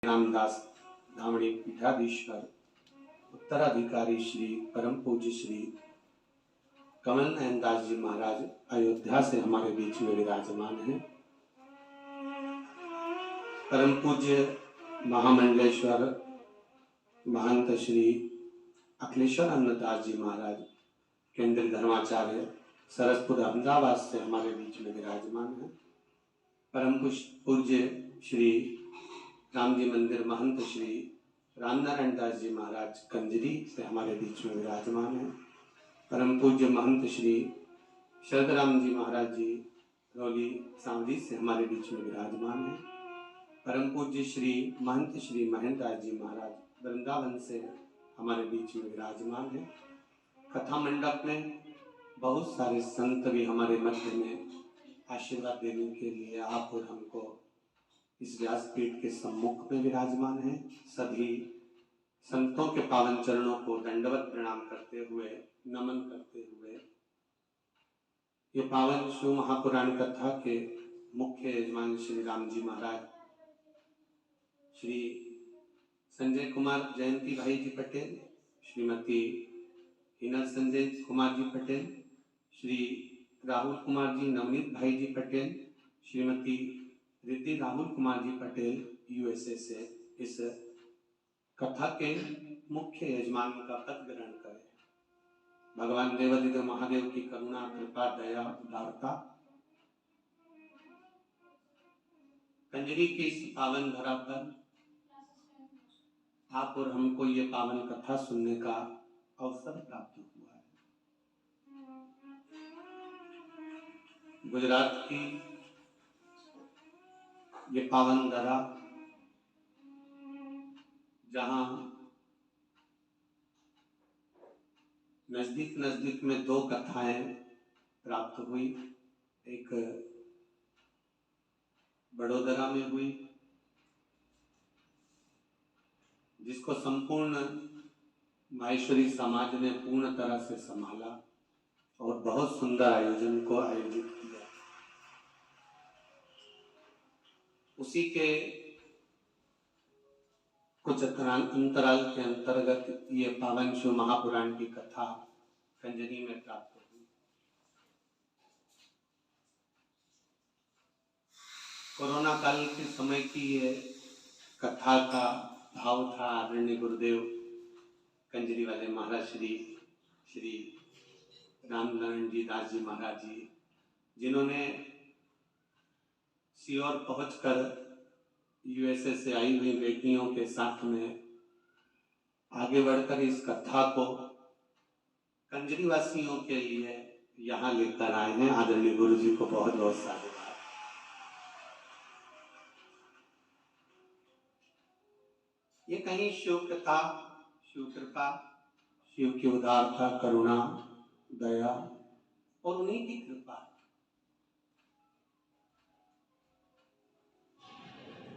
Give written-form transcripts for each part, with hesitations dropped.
रामदास धामणी पीठाधीश्वर उत्तराधिकारी श्री परम पूज्य श्री कमल नयन दास जी महाराज अयोध्या से हमारे बीच में विराजमान हैं। परम पूज्य महामंडलेश्वर महंत श्री अखिलेश्वर अन्नदास जी महाराज केंद्रीय धर्माचार्य सरसपुर अहमदाबाद से हमारे बीच में विराजमान हैं। परम पूज्य श्री राम जी मंदिर महंत श्री रामनारायण दास जी महाराज कंजरी से हमारे बीच में विराजमान हैं। परम पूज्य महंत श्री शरदराम जी महाराज जी रौली सांवली से हमारे बीच में विराजमान हैं। परम पूज्य श्री महंत श्री महेंद्र दास जी महाराज वृंदावन से हमारे बीच में विराजमान हैं। कथा मंडप में बहुत सारे संत भी हमारे मध्य में आशीर्वाद देने के लिए आप और हमको इस व्यासपीठ के सम्मुख में विराजमान हैं। सभी संतों के पावन चरणों को दंडवत प्रणाम करते हुए नमन करते हुए ये पावन शिव महापुराण कथा के मुख्य यजमान श्री राम जी महाराज श्री संजय कुमार जयंती भाई जी पटेल, श्रीमती हिना संजय कुमार जी पटेल, श्री राहुल कुमार जी नवनीत भाई जी पटेल, श्रीमती रिद्धि राहुल कुमार जी पटेल यूएसए से इस कथा के मुख्य यजमान का पद ग्रहण करें। भगवान देवादिदेव महादेव की करुणा कृपा दया उदारता कंजरी की इस पावन धरा पर आप और हमको ये पावन कथा सुनने का अवसर प्राप्त हुआ है। गुजरात की ये पावन धरा जहां नजदीक नजदीक में दो कथाएं प्राप्त हुई, एक बड़ोदरा में हुई जिसको संपूर्ण माहेश्वरी समाज ने पूर्ण तरह से संभाला और बहुत सुंदर आयोजन को आयोजित किया। उसी के कुछ अंतराल के अंतर्गत ये पावन शिव महापुराण की कथा कंजरी में प्राप्त हुई। कोरोना काल के समय की ये कथा का भाव था। आदरणीय गुरुदेव कंजरी वाले महाराज श्री रामनारायण जी दास जी महाराज जी, जिन्होंने सीओर पहुंचकर यूएसए से आई हुई बेटियों के साथ में आगे बढ़कर इस कथा को कंजरी वासियों के लिए यहाँ लेकर आए हैं। आदरणीय गुरु जी को बहुत बहुत साधुवाद। ये कहीं शिव कथा, शिव कृपा, शिव की उदारता, करुणा, दया और उन्हीं की कृपा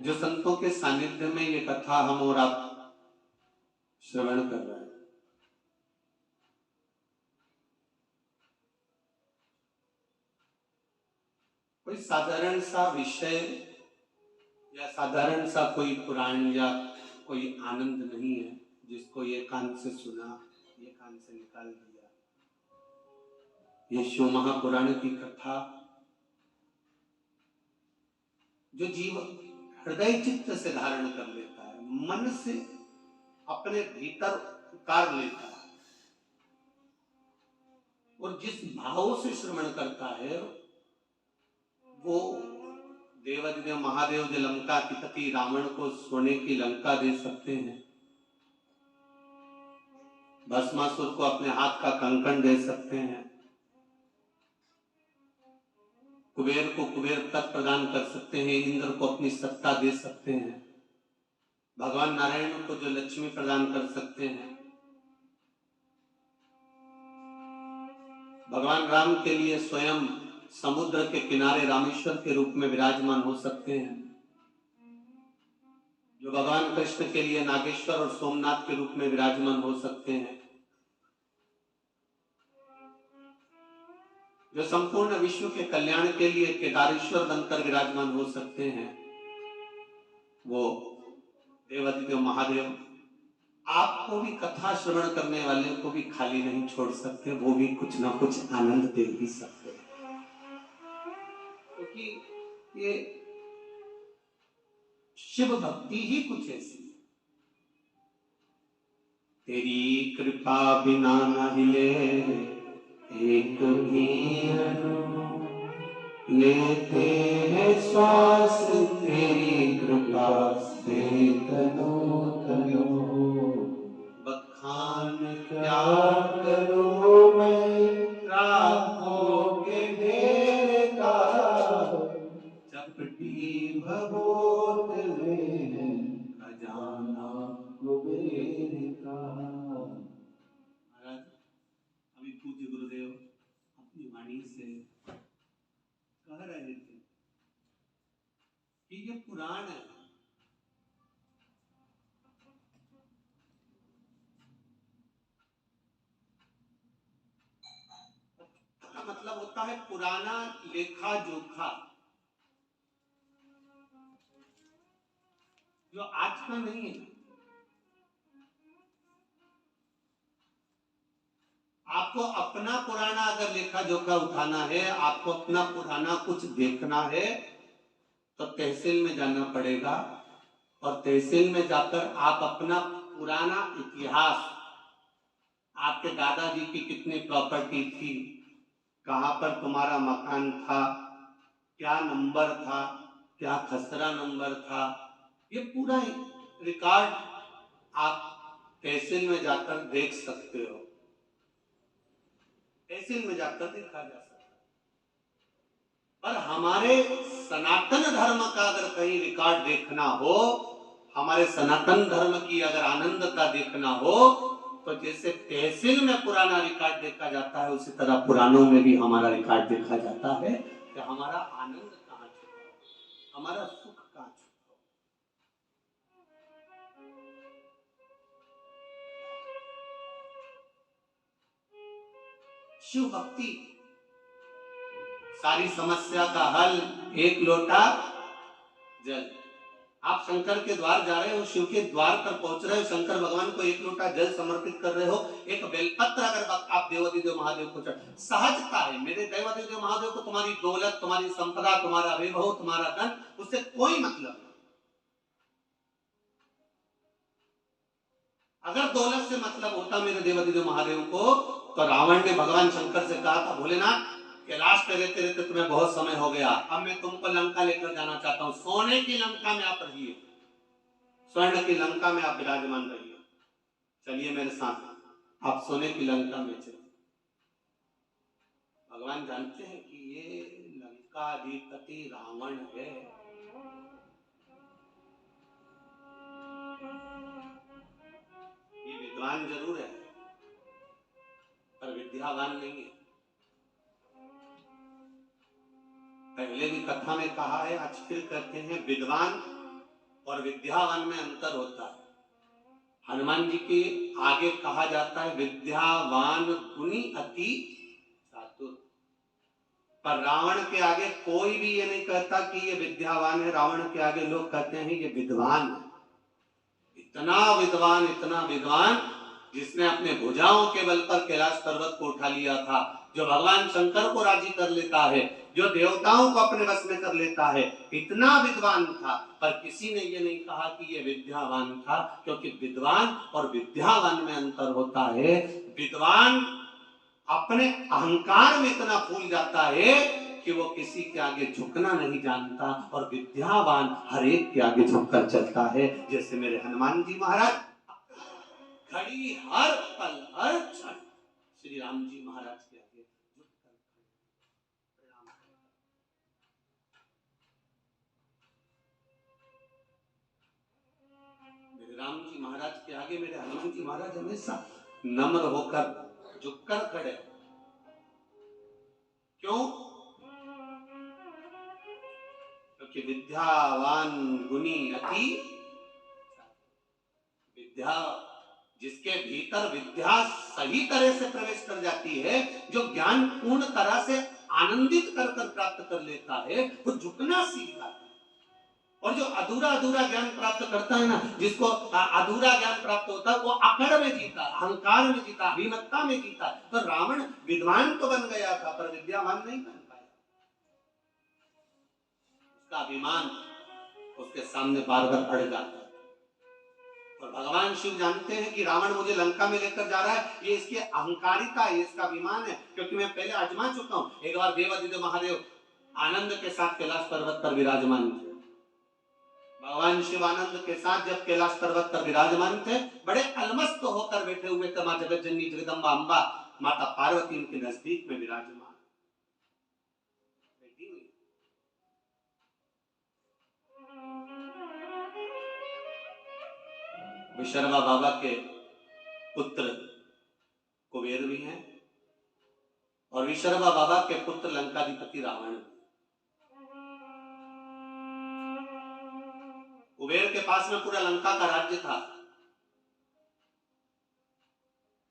जो संतों के सानिध्य में ये कथा हम और आप श्रवण कर रहे हैं। कोई साधारण सा विषय या साधारण सा कोई पुराण या कोई आनंद नहीं है जिसको ये कान से सुना, ये कान से निकाल दिया। ये शिव महापुराण की कथा जो जीव हृदय चित्त से धारण कर लेता है, मन से अपने भीतर उतार लेता है और जिस भाव से श्रवण करता है वो देवादिदेव महादेव जो लंका अधिपति रावण को सोने की लंका दे सकते हैं, भस्मासुर को अपने हाथ का कंकण दे सकते हैं, कुबेर को कुबेर तक प्रदान कर सकते हैं, इंद्र को अपनी सत्ता दे सकते हैं, भगवान नारायण को जो लक्ष्मी प्रदान कर सकते हैं, भगवान राम के लिए स्वयं समुद्र के किनारे रामेश्वर के रूप में विराजमान हो सकते हैं, जो भगवान कृष्ण के लिए नागेश्वर और सोमनाथ के रूप में विराजमान हो सकते हैं, जो संपूर्ण विश्व के कल्याण के लिए केदारेश्वर बनकर विराजमान हो सकते हैं, वो देवादिदेव महादेव आपको भी, कथा श्रवण करने वाले को भी खाली नहीं छोड़ सकते, वो भी कुछ ना कुछ आनंद दे ही सकते, क्योंकि ये शिव भक्ति ही कुछ ऐसी है। तेरी कृपा बिना न हिले एक भी लेते हैं श्वास, तेरी कृपा से तनो तनो, बखान क्या करो मैं राखों के ढेर का, चपटी भगोत में खजाना कुबेर का। महाराज अभी पूज्य गुरुदेव अपनी वाणी से कह रहे थे कि ये पुराण है, मतलब होता है पुराना लेखा जोखा, जो आज का नहीं है। आपको अपना पुराना अगर लेखा जोखा उठाना है, आपको अपना पुराना कुछ देखना है, तो तहसील में जाना पड़ेगा, और तहसील में जाकर आप अपना पुराना इतिहास, आपके दादाजी की कितनी प्रॉपर्टी थी, कहां पर तुम्हारा मकान था, क्या नंबर था, क्या खसरा नंबर था, ये पूरा रिकॉर्ड आप तहसील में जाकर देख सकते हो, तहसील में जाकर देखा जा सकता है। पर हमारे सनातन धर्म का अगर कहीं रिकॉर्ड देखना हो, हमारे सनातन धर्म की अगर आनंदता देखना हो, तो जैसे तहसील में पुराना रिकॉर्ड देखा जाता है, उसी तरह पुराणों में भी हमारा रिकॉर्ड देखा जाता है कि हमारा आनंद कहाँ छुपा, हमारा सुख कहाँ छुपा। शिव भक्ति सारी समस्या का हल, एक लोटा जल। आप शंकर के द्वार जा रहे हो, शिव के द्वार पर पहुंच रहे हो, शंकर भगवान को एक लोटा जल समर्पित कर रहे हो, एक बेलपत्र अगर आप देवादिदेव महादेव को सहजता है, मेरे देवादिदेव महादेव को तुम्हारी दौलत, तुम्हारी संपदा, तुम्हारा वैभव, तुम्हारा धन, उससे कोई मतलब नहीं। अगर दौलत से मतलब होता मेरे देवादिदेव महादेव को, तो रावण ने भगवान शंकर से कहा था, भोलेनाथ कैलाश पे रहते रहते तुम्हें बहुत समय हो गया, अब मैं तुमको लंका लेकर जाना चाहता हूं, सोने की लंका में आप रहिए, स्वर्ण की लंका में आप विराजमान रहिए, चलिए मेरे साथ, आप सोने की लंका में चलिए। भगवान जानते हैं कि ये लंका अधिपति रावण है, ये विद्वान जरूर है पर विद्यावान नहीं है। पहले भी कथा में कहा है, आज फिर कहते हैं, विद्वान और विद्यावान में अंतर होता है। हनुमान जी के आगे कहा जाता है विद्यावान गुणी अति चातुर, पर रावण के आगे कोई भी ये नहीं कहता कि ये विद्यावान है, रावण के आगे लोग कहते हैं ये विद्वान है। इतना विद्वान, इतना विद्वान, जिसने अपने भुजाओं के बल पर कैलाश पर्वत को उठा लिया था, जो भगवान शंकर को राजी कर लेता है, जो देवताओं को अपने वश में कर लेता है, इतना विद्वान था, पर किसी ने ये नहीं कहा कि ये विद्यावान था, क्योंकि विद्वान और विद्यावान में अंतर होता है। विद्वान अपने अहंकार में इतना फूल जाता है कि वो किसी के आगे झुकना नहीं जानता, और विद्यावान हर एक के आगे झुककर चलता है। जैसे मेरे हनुमान जी महाराज घड़ी हर पल हर क्षण श्री राम जी महाराज के आगे झुककर प्रणाम करते। मेरे राम जी महाराज के आगे मेरे हनुमान जी महाराज हमेशा नम्र होकर झुककर खड़े। क्यों? क्योंकि विद्यावान गुणी अति, विद्या जिसके भीतर विद्या सही तरह से प्रवेश कर जाती है, जो ज्ञान पूर्ण तरह से आनंदित कर प्राप्त कर लेता है, वो झुकना सीखता है। और जो अधूरा अधूरा ज्ञान प्राप्त करता है ना, जिसको अधूरा ज्ञान प्राप्त होता है, वो अकड़ में जीता, अहंकार में जीता, अभिमत्ता में जीता। तो रावण विद्वान तो बन गया था पर विद्यावान नहीं बन पाया। उसका अभिमान उसके सामने बार बार अड़ जाता है। और भगवान शिव जानते हैं कि रावण मुझे लंका में लेकर जा रहा है, ये इसकी अहंकारिता है, इसका अभिमान है, क्योंकि मैं पहले आजमा चुका हूं। एक बार देवादिदेव महादेव आनंद के साथ कैलाश पर्वत पर विराजमान थे। भगवान शिव आनंद के साथ जब कैलाश पर्वत पर विराजमान थे, बड़े अलमस्त होकर बैठे हुए थे। मां जगत जननी जगदम्बा अम्बा माता पार्वती उनके नजदीक में विराजमान बैठी हुई। विशर्मा बाबा के पुत्र कुबेर भी हैं और विशर्मा बाबा के पुत्र लंकाधिपति रावण। कुबेर के पास में पूरा लंका का राज्य था,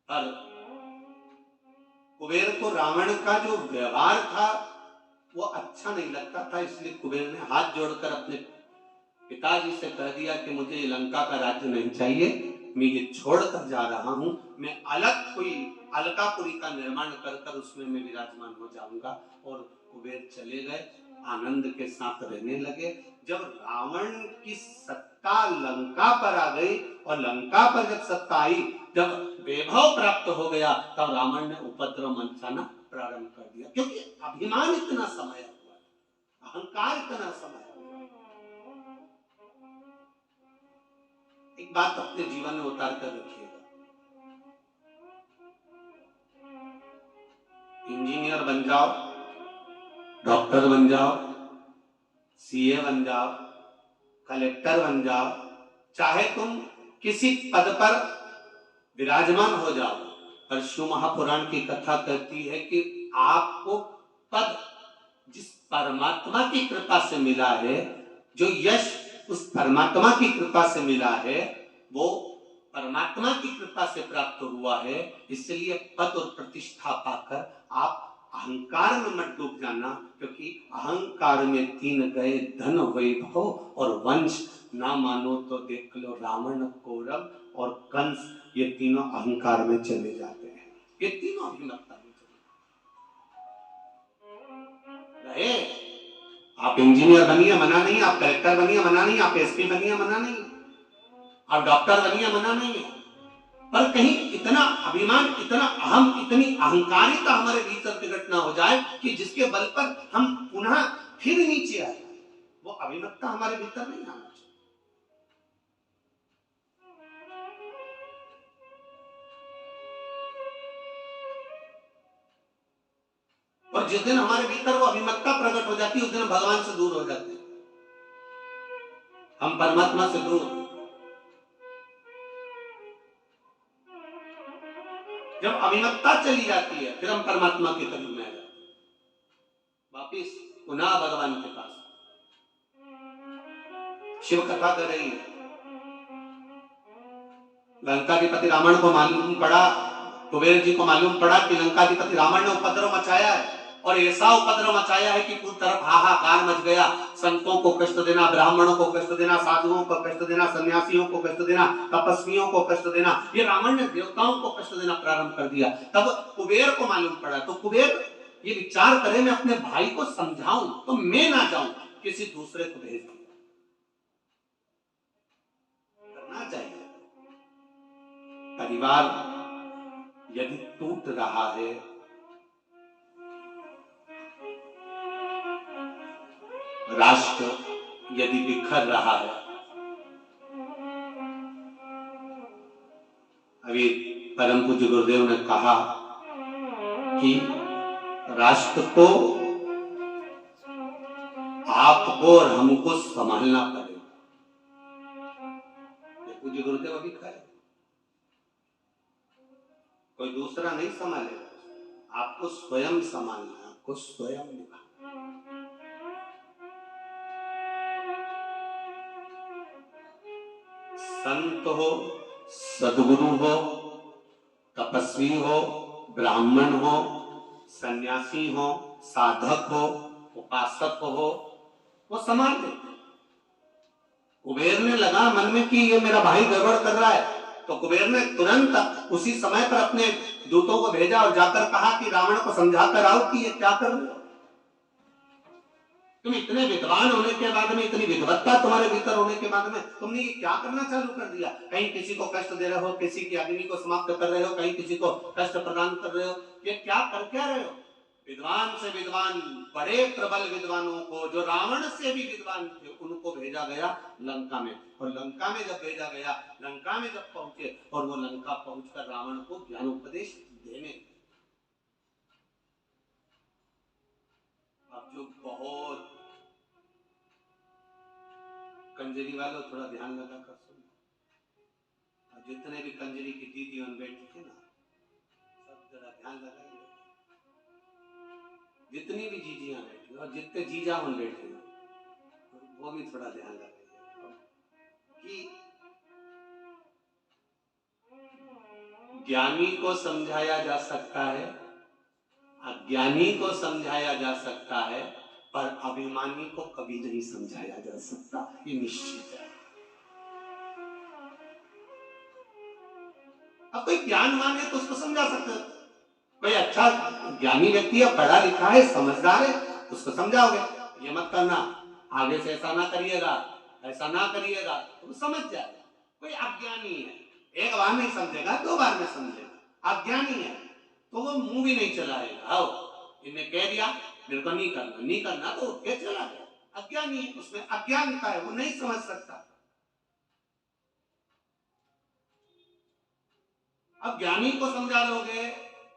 पर कुबेर को रावण का जो व्यवहार था वो अच्छा नहीं लगता था। इसलिए कुबेर ने हाथ जोड़कर अपने पिताजी से कह दिया कि मुझे ये लंका का राज्य नहीं चाहिए, मैं ये छोड़कर जा रहा हूं, मैं अलग कोई अलकापुरी का निर्माण कर कर उसमें मैं विराजमान हो जाऊंगा। और कुबेर चले गए, आनंद के साथ रहने लगे। जब रावण की सत्ता लंका पर आ गई और लंका पर जब सत्ता आई, जब वैभव प्राप्त हो गया, तब रावण ने उपद्रव मचाना प्रारंभ कर दिया, क्योंकि अभिमान इतना समाया हुआ, अहंकार इतना समाया हुआ। एक बात अपने जीवन में उतार कर रखिएगा, इंजीनियर बन जाओ, डॉक्टर बन जाओ, सीए बन जाओ, कलेक्टर बन जाओ, चाहे तुम किसी पद पर विराजमान हो जाओ, पर शिव महापुराण की कथा कहती है कि आपको पद जिस परमात्मा की कृपा से मिला है, जो यश उस परमात्मा की कृपा से मिला है, वो परमात्मा की कृपा से प्राप्त हुआ है। इसलिए पद और प्रतिष्ठा पाकर आप अहंकार में मत डूब जाना, क्योंकि अहंकार में 3 गए, धन वैभव और वंश। ना मानो तो देख लो रावण, कौरव और कंस, ये तीनों अहंकार में चले जाते हैं, ये तीनों अभिमत्ता में चले रहे। आप इंजीनियर बनिए मना नहीं, आप कलेक्टर बनिए मना नहीं, आप एसपी बनिए मना नहीं, आप डॉक्टर बनिए मना नहीं है, पर कहीं इतना अभिमान, इतना अहम, इतनी अहंकारिता हमारे भीतर प्रकट ना हो जाए कि जिसके बल पर हम पुनः फिर नीचे आ जाए। वो अभिमत्ता हमारे भीतर नहीं आना चाहिए। और जिस दिन हमारे भीतर वो अभिमत्ता प्रकट हो जाती है, उस दिन भगवान से दूर हो जाते हैं, हम परमात्मा से दूर। जब अभिमत्ता चली जाती है, फिर हम परमात्मा के करीब में आ जाते हैं, वापिस पुनः भगवान के पास। शिव कथा कर रही है, लंकाधिपति रावण को मालूम पड़ा, कुबेर जी को मालूम पड़ा कि लंकाधिपति रावण ने उपद्रव मचाया है, और ऐसा उपद्रव मचाया है कि पूरी तरफ हाहाकार मच गया। संतों को कष्ट देना, ब्राह्मणों को कष्ट देना, साधुओं को कष्ट देना, सन्यासियों को कष्ट देना, तपस्वियों को कष्ट देना, ये रावण ने देवताओं को कष्ट देना प्रारंभ कर दिया। तब कुबेर को मालूम पड़ा, तो कुबेर ये विचार करे मैं अपने भाई को समझाऊं तो मैं ना जाऊं, किसी दूसरे को भेज दिया। करना चाहिए। परिवार यदि टूट रहा है, राष्ट्र यदि बिखर रहा है, अभी परम पूज्य गुरुदेव ने कहा कि राष्ट्र को आपको और हमको संभालना पड़ेगा। पूज्य गुरुदेव अभी कहे कोई दूसरा नहीं संभालेगा, आपको स्वयं संभालना है, आपको स्वयं निभाना। संत हो, सद्गुरु हो, तपस्वी हो, ब्राह्मण हो, सन्यासी हो, साधक हो, उपासक हो, वो संभाल लेते हैं। कुबेर ने लगा मन में कि ये मेरा भाई गड़बड़ कर रहा है, तो कुबेर ने तुरंत उसी समय पर अपने दूतों को भेजा और जाकर कहा कि रावण को समझाकर आओ कि ये क्या कर रहे हो। तुम इतने विद्वान होने के बाद में, इतनी विद्वत्ता तुम्हारे भीतर होने के बाद में तुमने ये क्या करना चालू कर दिया। कहीं किसी को कष्ट दे रहे हो, किसी की अग्नि को समाप्त कर रहे हो, कहीं किसी को कष्ट प्रदान कर रहे हो, ये क्या कर क्या रहे हो। विद्वान से विद्वान, बड़े प्रबल विद्वानों को, जो रावण से भी विद्वान थे, उनको भेजा गया लंका में। और लंका में जब भेजा गया, लंका में जब पहुंचे और वो लंका पहुंचकर रावण को ज्ञानोपदेश देने। अब जो बहुत कंजरी वालों, थोड़ा ध्यान लगा कर सुनो। जितने भी कंजरी की दीदी उन बैठी थे ना, सब जरा ध्यान लगाइए। जितनी भी जीजियां बैठी और जितने जीजा उन बैठे, वो भी थोड़ा ध्यान लगाइए कि ज्ञानी को समझाया जा सकता है, अज्ञानी को समझाया जा सकता है, पर अभिमानी को कभी नहीं समझाया जा सकता, ये निश्चित है। अब कोई ज्ञानवान है तो उसको समझा सकते हो, कोई अच्छा ज्ञानी व्यक्ति है, पढ़ा लिखा है, समझदार है, उसको समझाओगे ये मत करना, आगे से ऐसा ना करिएगा, ऐसा ना करिएगा, तो समझ जाएगा। कोई अज्ञानी है, एक बार नहीं समझेगा, दो बार में समझेगा। अज्ञानी है तो वो मुंह भी नहीं चलाएगा। आओ, इन्हें कह दिया मेरे को नहीं करना, नहीं करना, तो उठ के चला गया। अज्ञानी है, उसमें अज्ञानता है, वो नहीं समझ सकता। अब ज्ञानी को समझा लोगे,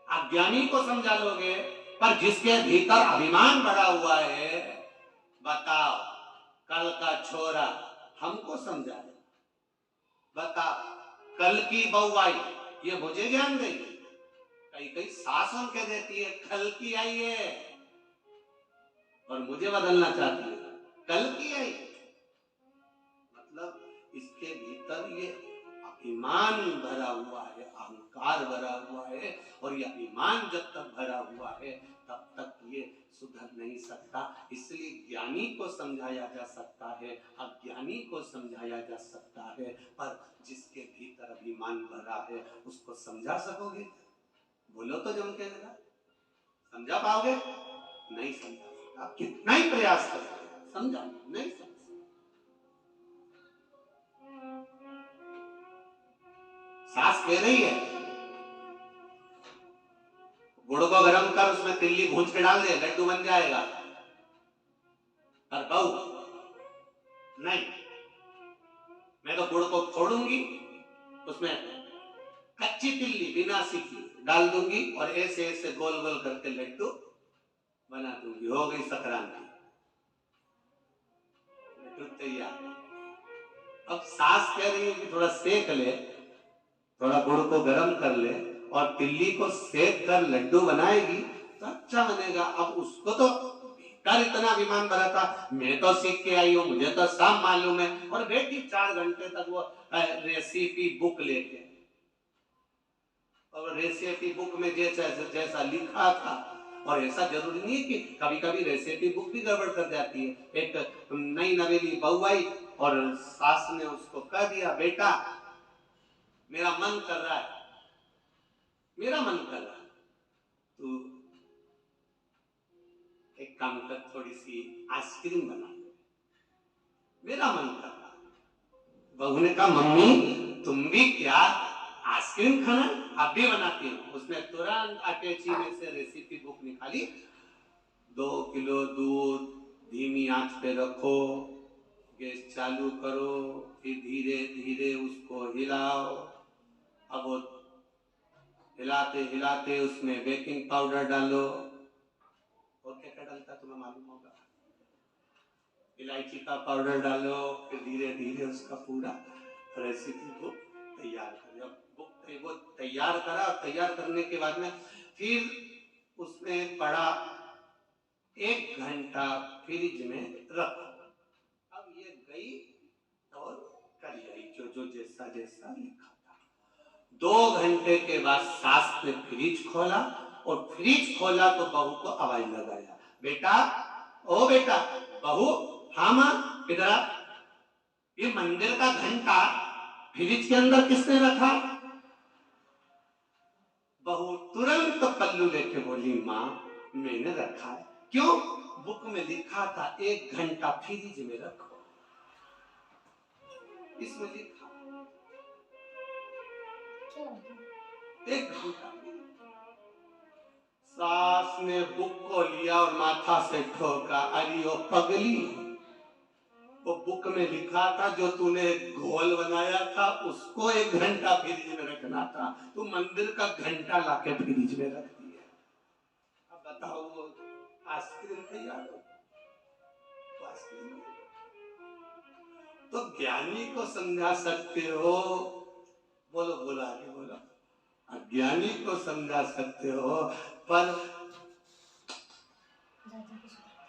अज्ञानी को समझा लोगे, पर जिसके भीतर अभिमान भरा हुआ है, बताओ कल का छोरा हमको समझाए, बताओ कल की बउआई ये मुझे ज्ञान देगी। कई कई सास उनके देती है कल की आई है और मुझे बदलना चाहती है, कल की आई। मतलब इसके भीतर ये अभिमान भरा हुआ है, अहंकार भरा हुआ है, और ये अभिमान जब तक भरा हुआ है तब तक ये सुधर नहीं सकता। इसलिए ज्ञानी को समझाया जा सकता है, अज्ञानी को समझाया जा सकता है, पर जिसके भीतर अभिमान भरा है उसको समझा सकोगे? बोलो तो जम के जरा, समझा पाओगे? नहीं समझा सकते, आप कितना ही प्रयास करोगे समझा नहीं समझ। सास कह रही है गुड़ को गर्म कर, उसमें तिल्ली भूंज के डाल दे, लड्डू बन जाएगा। पर बहू नहीं, मैं तो गुड़ को फोड़ूंगी, उसमें कच्ची तिल्ली बिना सीखी डाल दूंगी और ऐसे ऐसे गोल गोल करके लड्डू बना दूंगी, हो गई संक्रांति, लड्डू तैयार। अब सास कह रही है कि थोड़ा सेक ले, थोड़ा गुड़ को गर्म कर ले और तिल्ली को सेक कर लड्डू बनाएगी तो अच्छा बनेगा। अब उसको तो भीतर इतना अभिमान भरा था, मैं तो सीख के आई हूं, मुझे तो सब मालूम है, और बेटी 4 घंटे तक वो रेसिपी बुक लेके, और रेसिपी बुक में जैसा जैसा लिखा था, और ऐसा जरूरी नहीं है कि कभी कभी रेसिपी बुक भी गड़बड़ कर जाती है। एक नई नवेली बहू आई और सास ने उसको कह दिया बेटा मेरा मन कर रहा है, मेरा मन कर रहा है, तू एक काम कर, थोड़ी सी आइसक्रीम बना, मेरा मन कर रहा है। बहू ने कहा मम्मी तुम भी क्या आइसक्रीम खाना? आप भी बनाती हो। उसने तुरंत अटैची में से रेसिपी बुक निकाली, 2 किलो दूध धीमी आंच पे रखो, गैस चालू करो, फिर धीरे धीरे उसको हिलाओ। अब वो हिलाते हिलाते उसमें बेकिंग पाउडर डालो, और क्या क्या डालता तुम्हें मालूम होगा, इलायची का पाउडर डालो, फिर धीरे धीरे उसका पूरा रेसिपी बुक तैयार कर। जब बुक वो तैयार करा, तैयार करने के बाद में फिर उसमें पड़ा 1 घंटा फ्रिज में रखो। अब ये गई और कर आई जो जो जैसा जैसा लिखा था। 2 घंटे के बाद सास ने फ्रिज खोला, और फ्रिज खोला तो बहू को आवाज लगाया, बेटा ओ बेटा, बहू हाँ मां इधर आ। ये मंदिर का घंटा फ्रिज के अंदर किसने रखा? बहू तुरंत पल्लू लेके बोली, माँ मैंने रखा है। क्यों? बुक में लिखा था 1 घंटा फ्रिज में रखो, इसमें लिखा 1 घंटा। सास ने बुक को लिया और माथा से ठोका, अरे ओ पगली, वो बुक में लिखा था जो तूने घोल बनाया था उसको 1 घंटा फ्रिज में रखना था, तू मंदिर का घंटा लाके फ्रिज में रख दिया। अब बताओ वो आइसक्रीम तैयार हो, तो आइसक्रीम तो ज्ञानी को समझा सकते हो, बोलो बोलो आगे बोलो, अज्ञानी को समझा सकते हो, पर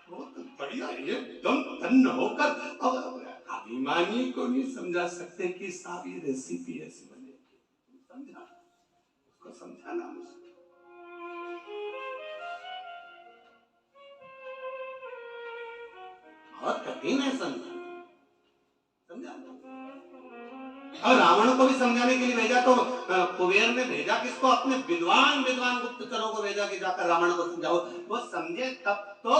वो तो बढ़िया एकदम तन्न होकर, अब अभिमानी को नहीं समझा सकते कि साहब ये रेसिपी ऐसी बनेगी, समझा, उसको समझाना मुश्किल। बहुत कठिन है समझा। और रावण को भी समझाने के लिए भेजा तो कुबेर ने भेजा किसको? अपने विद्वान विद्वान गुप्तचरों को भेजा कि जाकर रावण को समझाओ। वो समझे तब तो,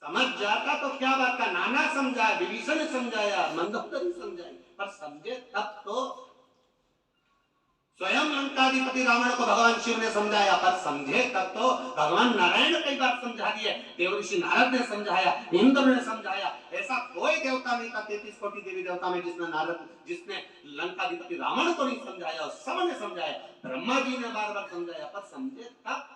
समझ जाता तो क्या बात का, नाना समझाया, विभीषण ने समझाया, मंदोदरी समझाई, पर समझे तब तो। स्वयं लंकाधिपति रावण को भगवान शिव ने समझाया, पर समझे तब तो। भगवान नारायण ने कई बार समझा दिए, देवऋषि नारद ने समझाया, इंद्र ने समझाया, ऐसा कोई देवता नहीं था 33 कोटि देवी देवता में जिसने लंकाधिपति रावण को नहीं समझाया, और सबने समझाया। ब्रह्मा जी ने बार बार समझाया, पर समझे तब।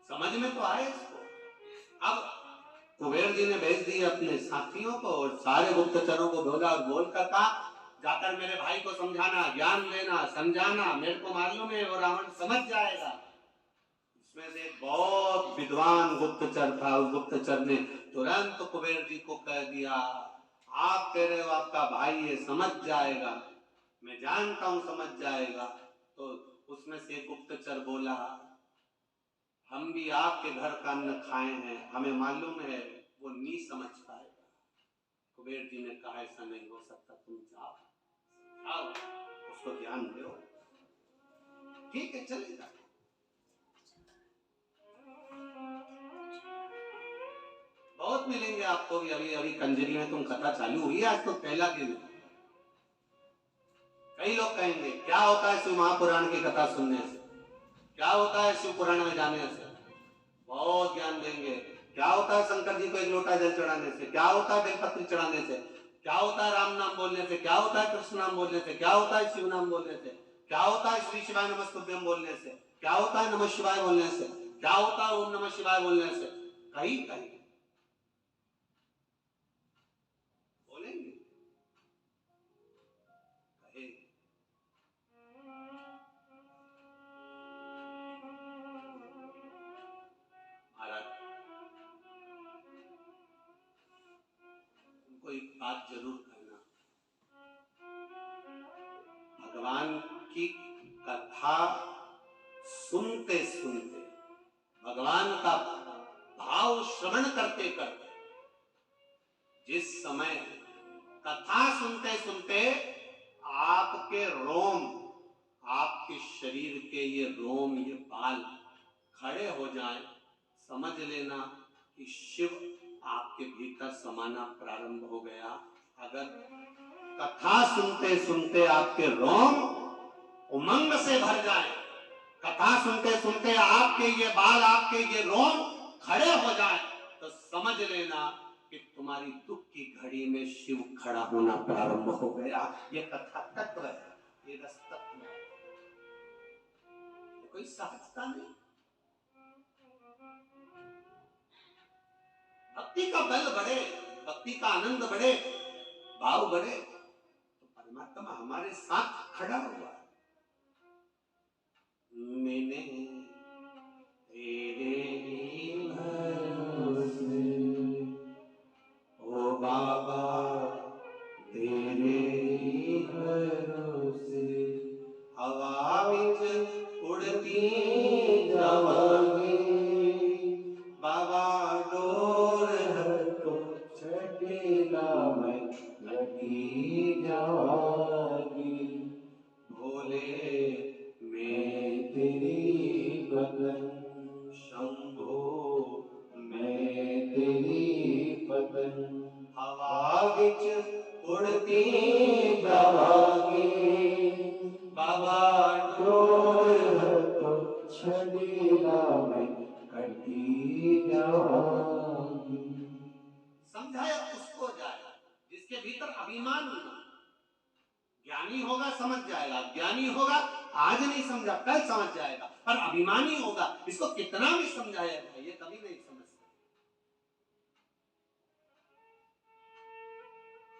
समझ में तो आए इसको। अब कुबेर जी ने भेज दिए अपने साथियों को और सारे गुप्तचरों को बोला, और बोलकर कहा, जाकर मेरे भाई को समझाना, ज्ञान देना, समझाना, मेरे को मालूम है वो रावण समझ जाएगा। इसमें से एक बहुत विद्वान गुप्तचर था, उस गुप्तचर ने तुरंत कुबेर जी को कह दिया, आप कह रहे हो आपका भाई ये समझ जाएगा, मैं जानता हूं समझ जाएगा। तो उसमें से गुप्तचर बोला, हम भी आपके घर का अन्न खाए हैं, हमें मालूम है वो नहीं समझ पाएगा। कुबेर जी ने कहा, ऐसा नहीं हो सकता, तुम जाओ उसको ध्यान दो, ठीक है चलेगा। बहुत मिलेंगे आपको भी, अभी अभी कंजरी में तुम कथा चालू हुई है, आज तो पहला दिन। कई लोग कहेंगे क्या होता है शिव महापुराण की कथा सुनने से, क्या होता है शिव पुराण में जाने से, बहुत ज्ञान देंगे। क्या होता है शंकर जी को 1 लोटा जल चढ़ाने से, क्या होता है बेलपत्र चढ़ाने से, क्या होता है राम नाम बोलने से, क्या होता है कृष्ण नाम बोलने से, क्या होता है शिव नाम बोलने से, क्या होता है श्री शिवाय नमस्तुभ्यम बोलने से, क्या होता है नमः शिवाय बोलने से, क्या होता है ओम नमः शिवाय बोलने से। कहीं कहीं बोलेंगे, कहे महाराज उनको एक बात जरूर करना, भगवान की कथा सुनते सुनते, भगवान का भाव श्रवण करते करते, जिस समय कथा सुनते सुनते आपके रोम, आपके शरीर के ये रोम, ये बाल खड़े हो जाएं, समझ लेना कि शिव आपके भीतर समाना प्रारंभ हो गया। अगर कथा सुनते सुनते आपके रोम उमंग से भर जाए, कथा सुनते सुनते आपके ये बाल, आपके ये रोम खड़े हो जाए, तो समझ लेना कि तुम्हारी दुख की घड़ी में शिव खड़ा होना प्रारंभ हो गया। ये कथा तत्व है, ये रस तत्व है, कोई सहजता नहीं। भक्ति का बल बढ़े, भक्ति का आनंद बढ़े, भाव बढ़े, तो परमात्मा हमारे साथ खड़ा हुआ। मैंने तेरे ही भरोसे, ओ बाबा तेरे ही भरोसे, हवा विच की जागी। समझाया उसको जाए जिसके भीतर अभिमान होगा। ज्ञानी होगा समझ जाएगा, ज्ञानी होगा आज नहीं समझा कल समझ जाएगा, और अभिमानी होगा इसको कितना भी समझाया जाए ये कभी नहीं समझ सकता।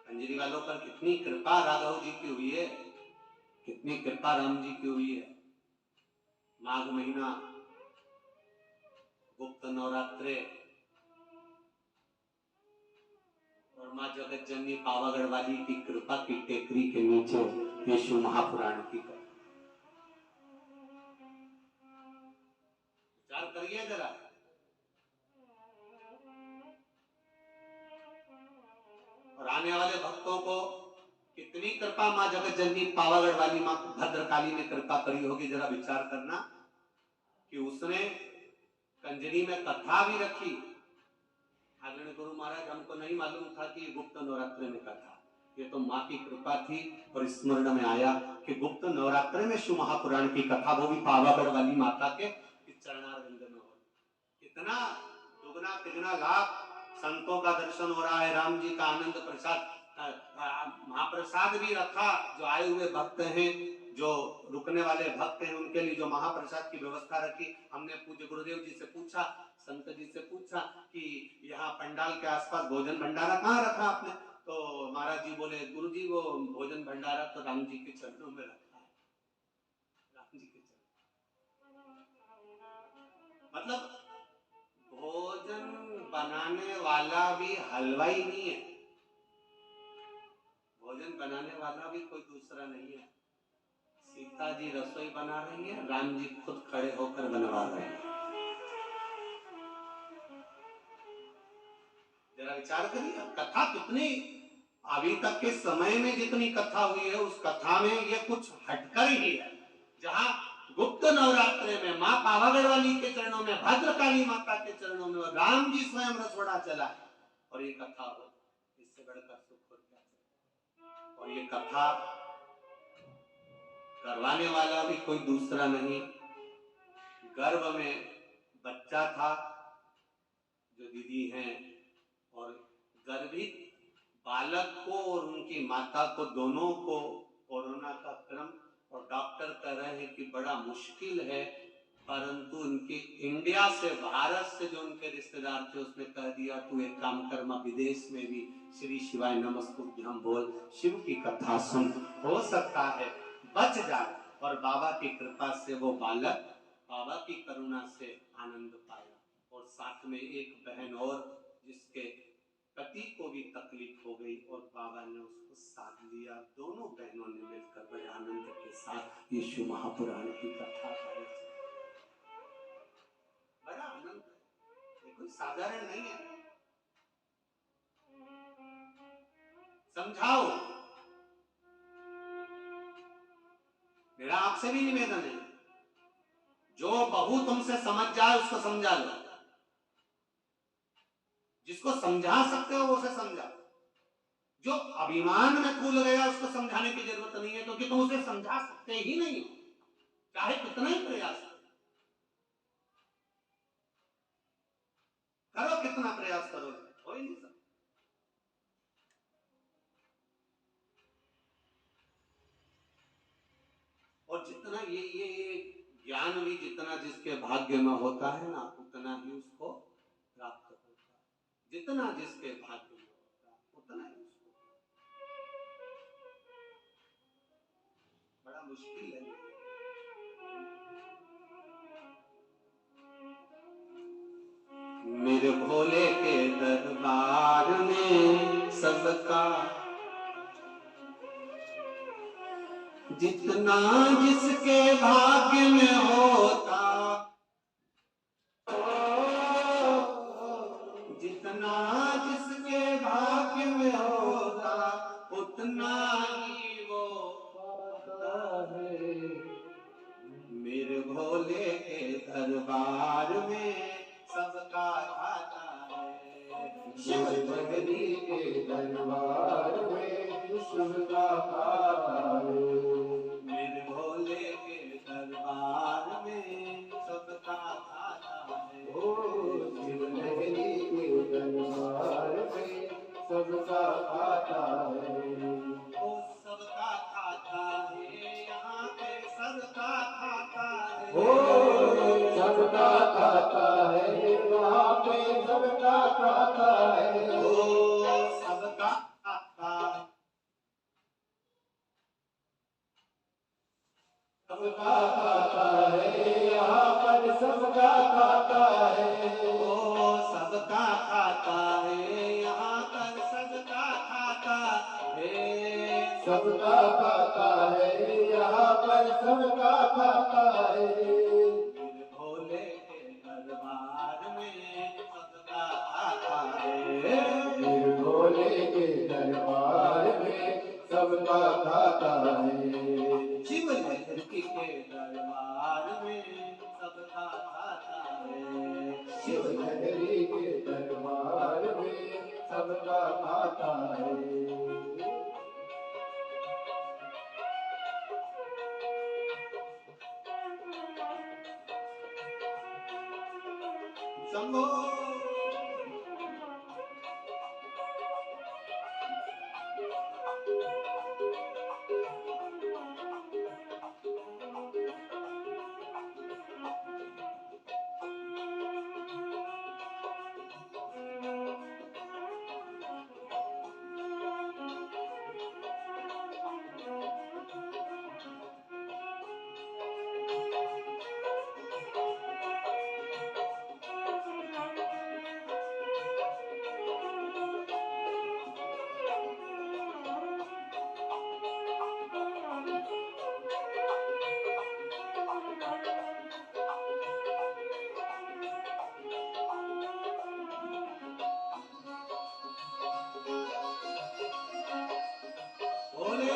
कंजरी वालों पर कितनी कृपा राघव जी की हुई है, कितनी कृपा राम जी की हुई है। माघ महीना, गुप्त नवरात्रे, और माँ जगत जननी पावागढ़ वाली की कृपा की टेकरी के नीचे ये शिव महापुराण की कथा। विचार करिए जरा। और आने वाले भक्तों को कितनी कृपा माँ जगत जननी पावागढ़ वाली माँ भद्रकाली ने कृपा करी होगी, जरा विचार करना कि उसने कंजरी में कथा भी रखी। आदरणीय गुरु महाराज हमको नहीं मालूम था कि गुप्त नवरात्रि में कथा, ये तो माँ की कृपा थी और स्मरण में आया कि गुप्त नवरात्रि में शिव महापुराण की कथा वो भी पावागढ़ वाली माता के चरणारविंद में हो। कितना दुगना तिगना लाभ, संतों का दर्शन हो रहा है, राम जी का आनंद प्रसाद, महाप्रसाद भी रखा। जो आए हुए भक्त हैं, जो रुकने वाले भक्त हैं, उनके लिए जो महाप्रसाद की व्यवस्था रखी। हमने पूज्य गुरुदेव जी से पूछा, संत जी से पूछा कि यहाँ पंडाल के आसपास भोजन भंडारा कहाँ रखा आपने? तो महाराज जी बोले, गुरु जी वो भोजन भंडारा तो राम जी के चरणों में रखा है। राम जी के चरणों, मतलब भोजन बनाने वाला भी हलवाई नहीं है, भोजन बनाने वाला भी कोई दूसरा नहीं है। सीता जी रसोई बना रही है, राम जी खुद खड़े होकर बनवा रहे हैं। जरा विचार करिए, कथा कितनी, अभी तक के समय में जितनी कथा हुई है उस कथा में ये कुछ हटकर ही है। जहां गुप्त नवरात्रि में माँ पावागढ़ वाली के चरणों में, भद्रकाली माता के चरणों में राम जी स्वयं रसोड़ा चला और ये कथा हो, इससे बढ़कर सुख और क्या। और ये कथा करवाने वाला भी कोई दूसरा नहीं, गर्भ में बच्चा था जो दीदी हैं, और गर्भित बालक को और उनकी माता को दोनों को कोरोना का क्रम, और डॉक्टर कह रहे हैं कि बड़ा मुश्किल है, परंतु उनके इंडिया से, भारत से जो उनके रिश्तेदार थे उसने कह दिया तू एक काम कर, मैं विदेश में भी श्री शिवाय नमस्तुभ्यम बोल, शिव की कथा सुन, हो सकता है बच जाए। और बाबा की कृपा से वो बालक बाबा की करुणा से आनंद पाया। और साथ में एक बहन और जिसके पति को भी तकलीफ हो गई और बाबा ने उसको साथ लिया, दोनों बहनों ने मिलकर बड़े आनंद के साथ यीशु महापुराण की कथा गाई। बड़ा आनंद है, ये कोई साधारण नहीं है। समझाओ, मेरा आपसे भी निवेदन है, जो बहू तुमसे समझ जाए उसको समझा लो, जिसको समझा सकते हो उसे समझाओ। जो अभिमान में फूल गया उसको समझाने की जरूरत नहीं है, क्योंकि तुम उसे समझा सकते ही नहीं हो, चाहे कितना ही प्रयास करो, कितना प्रयास करो, हो ही नहीं सकता। और जितना ये ज्ञान भी जितना जिसके भाग्य में होता है ना, उतना ही उसको प्राप्त होता है। जितना जिसके भाग्य में होता है उतना ही उसको, बड़ा मुश्किल है। मेरे भोले के दरबार में सबका जितना जिसके भाग्य में होता, जितना जिसके भाग्य में होता उतना ही वो पाता है। मेरे भोले के दरबार में सबका खाता है, शिव जगनी के दरबार में सबका खाता है। मेरे भोले के दरबार में ओ सबका खाता है, यहाँ पे सबका खाता है। ओ सबका खाता, सबका खाता है, यहाँ पर सबका खाता है। ओ सबका खाता है, यहाँ पर सबका खाता है। सबका खाता है, यहाँ पर सबका खाता है। मेरे भोले के दरबार में सबका खाता है। मेरे भोले के दरबार में सबका खाता है। शिव लहरी के दरबार में सबका खाता है। शिव लहरी के दरबार में सबका खाता है। शंभो भोले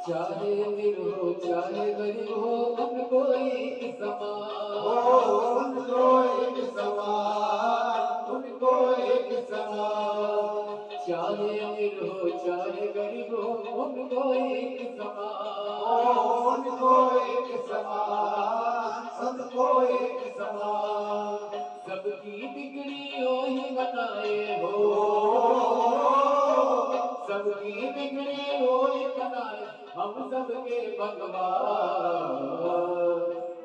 चाहे अमीर हो चाहे गरीब हो, उनको एक समान। उनको एक समान, उनको एक समान। चाहे अमीर हो चाहे गरीब हो, उनको एक समान। उनको एक समान, सबको एक समान। सबकी बिगड़ी हो ही बनाए हो, सबकी बिगड़ी हो ही बनाए हम सबके भगवान।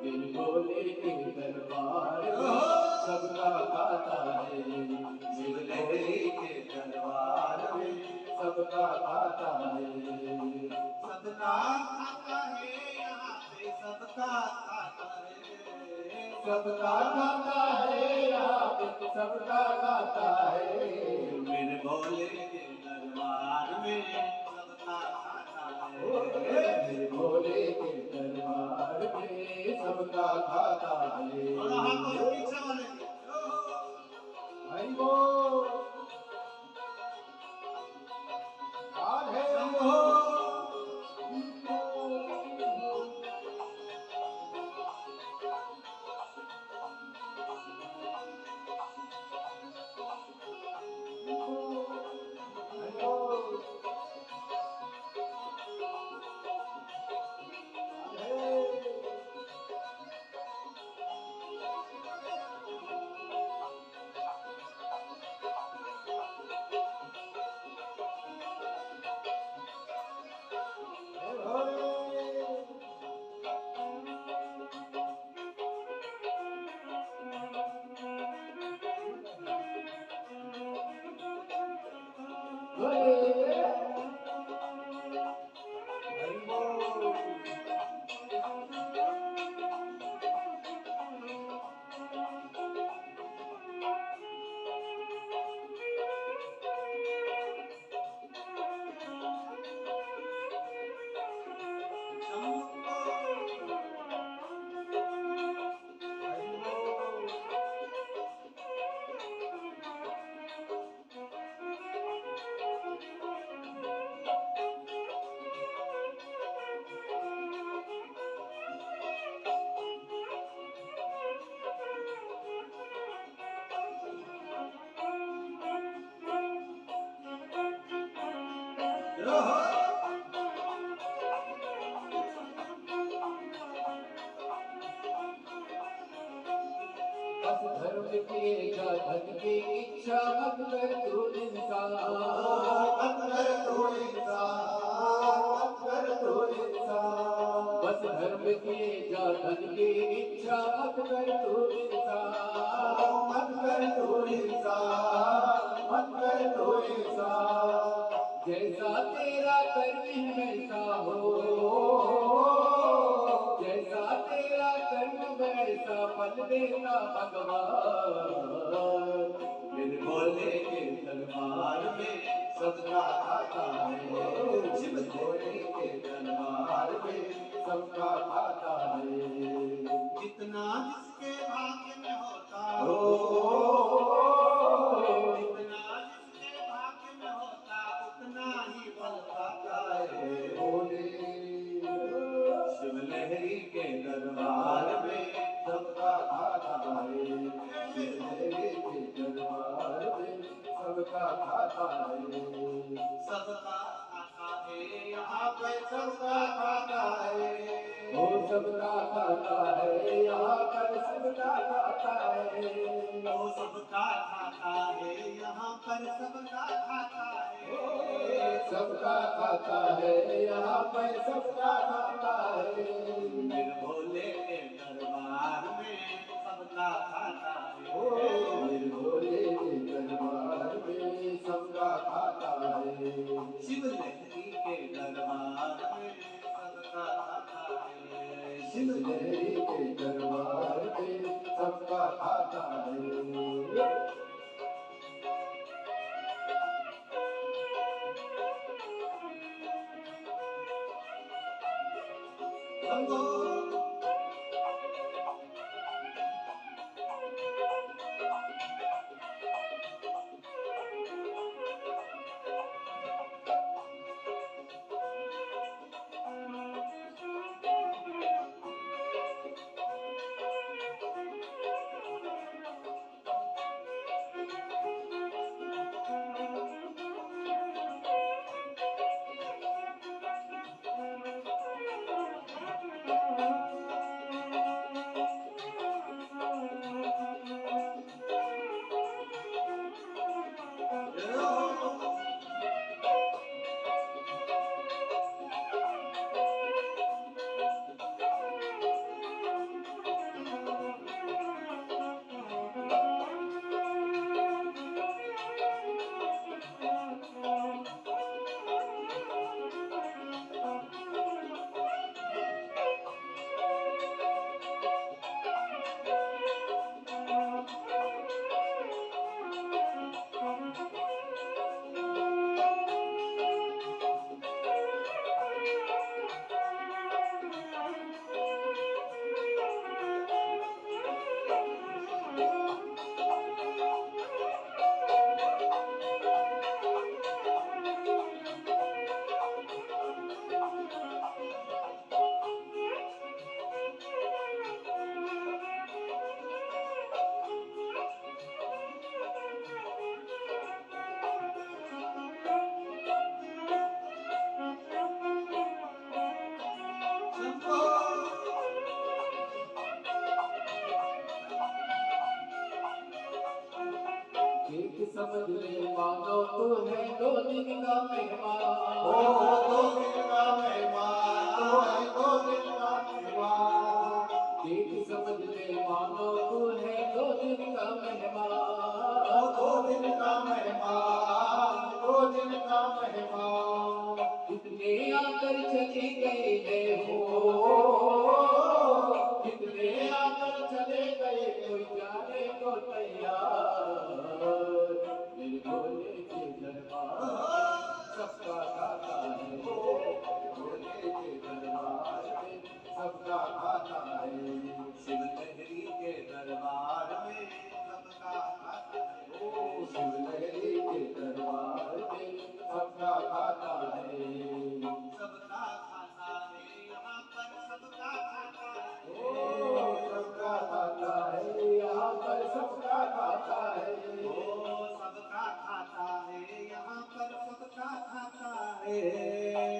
बिन भोले के दरबार में सबका खाता है। शिव लहरी के दरबार में सबका खाता है। सबका खाता है, यहाँ पे सबका खाता है। सबका खाता है, यहाँ पे सबका खाता है। मेरे भोले के दरबार में सबका खाता है। मेरे भोले के दरबार में सबका खाता है। थोड़ा हाथों से पीछे वाले हरि बोल। राधे शंभो हरि बोल। बस धर्म किएगा धन की इच्छा मत कर तू इंसान, मत कर तू इंसान, मत कर तू इंसान। बस धर्म किएगा धन की इच्छा मत कर तू इंसान, मत कर तू इंसान, मत कर तू इंसान। जैसा तेरा कर्म वैसा हो, जैसा तेरा कर्म वैसा फल देता भगवान। बिन भोले के दरबार में सबका खाता है, शिव भोले के दरबार में सबका खाता है। जितना जिसके भाग्य में होता हो, जितना जिसके भाग्य में होता उतना ही फल पाता है। भोले शिव लहरी के दरबार में सबका खाता है, शिव लहरी के दरबार में सबका खाता है। सबका खाता है यहाँ पे सबका खाता है। वो सबका खाता है यहाँ पर सबका खाता है। वो सबका खाता है यहाँ पर सबका खाता है। सबका खाता है यहाँ पर सबका खाता है। बिन भोले के दरबार में सबका खाता है। बिन भोले के दरबार में सबका खाता है। शिव लहरी के दरबार में सबका खाता है। शिव लहरी के दरबार में सबका खाता है। समझ ले मानो तो है दो दिन का मेहमान। दो दिन का मेहमान, तो है दो दिन का मेहमान। देख समझ ले मानो तो है दो दिन का मेहमान। दो दिन का मेहमान, दो दिन का मेहमान। कितने आकर चले गए हैं हो, कितने आकर चले गए कोई जाने को तैयार। मेरे भोले के दरबार सबका खाता है, भोले के दरबार में सबका खाता है। शिव लहरी के दरबार में सबका खाता है। शिव लहरी के दरबार में सबका खाता है। सबका खाता है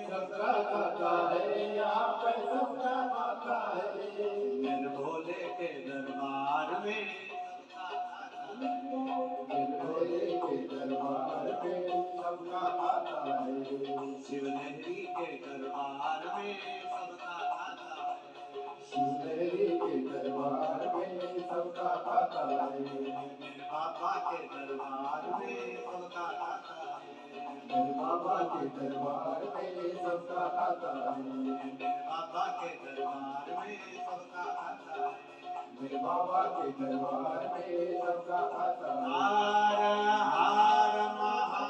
सबका खाता है यहाँ पर सबका खाता है। मेरे भोले के दरबार में मेरे भोले के दरबार में सबका खाता है। शिवलहरी के दरबार में सबका खाता है। शिवलहरी के दरबार में सबका खाता है। मेरे बाबा के दरबार में सबका खाता है। मेरे बाबा के दरबार में सबका खाता है। मेरे बाबा के दरबार में सबका खाता है। मेरे बाबा के दरबार में सबका खाता है। हार हार महा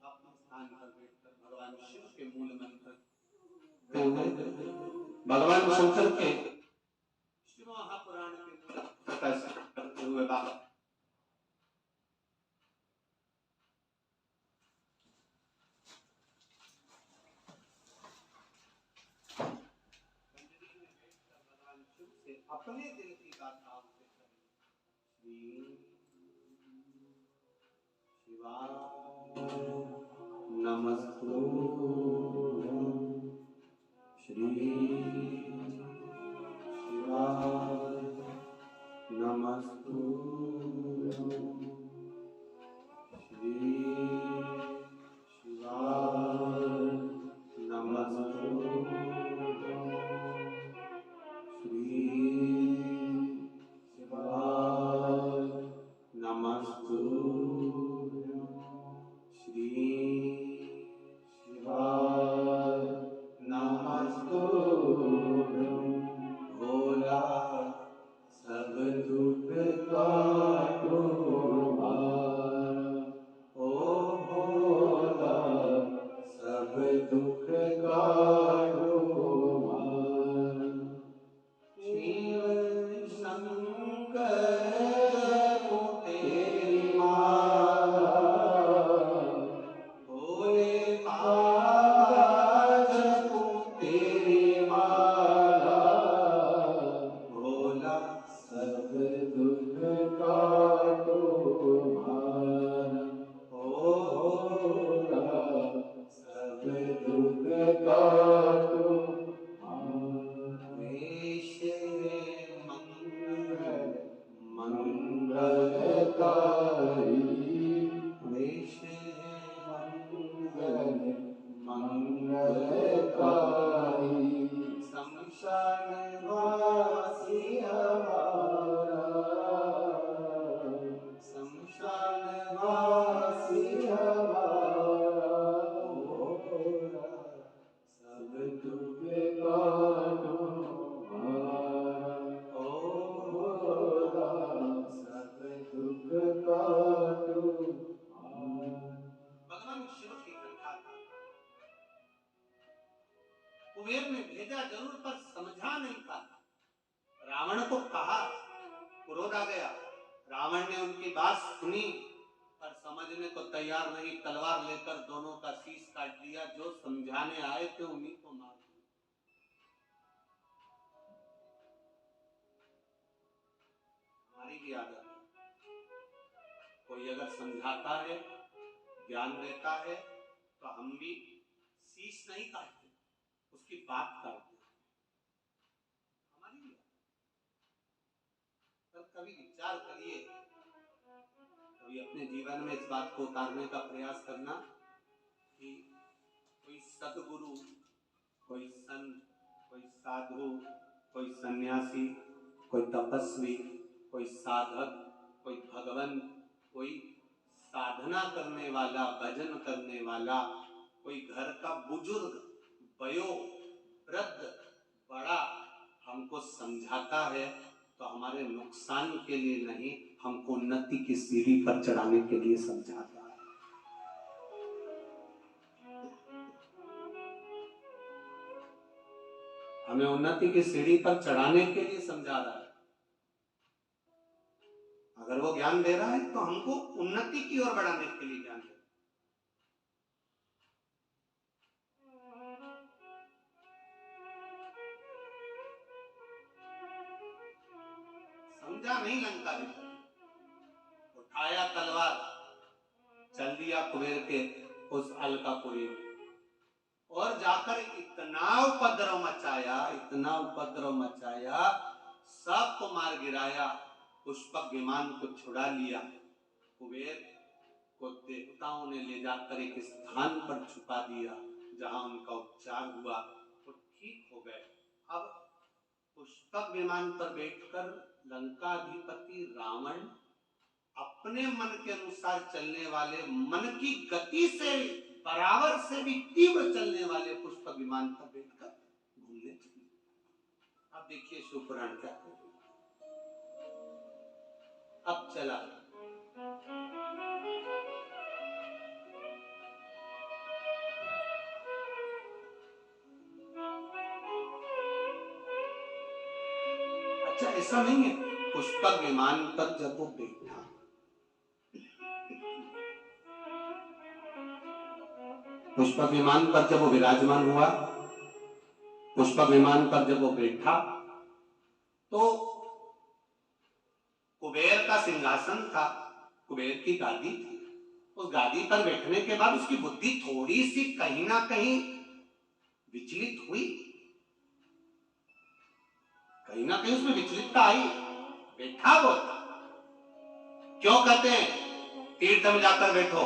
अपने स्थान पर बैठकर भगवान शिव के मूल मंत्र भगवान शंकर के शिव महापुराण के मूल मंत्र करते हुए बाबा भगवान शिव से अपने दिल की बात आपसे करें। श्री शिवाय नमस्तु श्री शिवाय नमस्तु श्री शिवाय नमस्तु श्री शिवाय नमस्तु श्री शिवाय नमस्तु भोला सब दुख काटो हारा। ओ भोला सब दुख काटो हारा। शिव शंकर जपो तेरी माला। भोले बाबा जपो तेरी माला। भोला सब दुख काटो हारा। ओ भोला सब दुख काटो हारा। वेश मंगल मंगलकारी। वेश मंगल मंगलकारी। शमशान वासी हमारा। शमशान वासी हमारा। भोला सब दुख काटो हारा। ओ भोला सब दुख काटो हारा। भगवान शिव की कथा था। कुबेर ने भेजा जरूर पर समझा नहीं पाता। रावण को कहा, क्रोध आ गया। रावण ने उनकी बात सुनी पर समझने को तैयार नहीं। तलवार लेकर दोनों का शीश काट दिया। जो समझाने आए थे उन्हीं को मार दिया। हमारी भी आदत है, कोई अगर समझाता है, ज्ञान देता है, तो हम भी शीश नहीं काटते, उसकी बात काटते हैं। हमारी भी आदत है। पर कभी विचार करिए, कभी अपने जीवन में इस बात को उतारने का प्रयास करना कि कोई सद्गुरु, कोई संत, कोई साधु, कोई सन्यासी, कोई तपस्वी, कोई साधक, कोई भगवान, कोई साधना करने वाला, भजन करने वाला, कोई घर का बुजुर्ग, वयो वृद्ध, बड़ा हमको समझाता है तो हमारे नुकसान के लिए नहीं, हमको उन्नति की सीढ़ी पर चढ़ाने के लिए समझाता है। हमें उन्नति की सीढ़ी पर चढ़ाने के लिए समझा रहा है। अगर वो ज्ञान दे रहा है तो हमको उन्नति की ओर बढ़ाने के लिए ज्ञान दे रहा है। समझा नहीं लंका जी, उठाया तलवार, चल दिया कुबेर के उस अलकापुरी में, और जाकर इतना उपद्रव मचाया, सबको मार गिराया, पुष्पक विमान को छुड़ा लिया। कुबेर को देवताओं ने ले जाकर एक स्थान पर छुपा दिया, जहां उनका उपचार हुआ, वो ठीक हो गए। अब पुष्पक विमान पर बैठकर लंकाधिपति रावण अपने मन के अनुसार चलने वाले, मन की गति से बराबर से भी तीव्र चलने वाले पुष्पक विमान पर बैठकर घूमने चले। अब देखिए शिवपुराण क्या कहते हैं। अब चला अच्छा, ऐसा नहीं है। पुष्पक विमान पर जब वो बैठा, पुष्पक विमान पर जब वो विराजमान हुआ, पुष्पक विमान पर जब वो बैठा, तो कुबेर का सिंहासन था, कुबेर की गादी थी। उस गादी पर बैठने के बाद उसकी बुद्धि थोड़ी सी कहीं ना कहीं विचलित हुई, कहीं ना कहीं उसमें विचलितता आई। बैठा वो, क्यों कहते हैं तीर्थ में जाकर बैठो,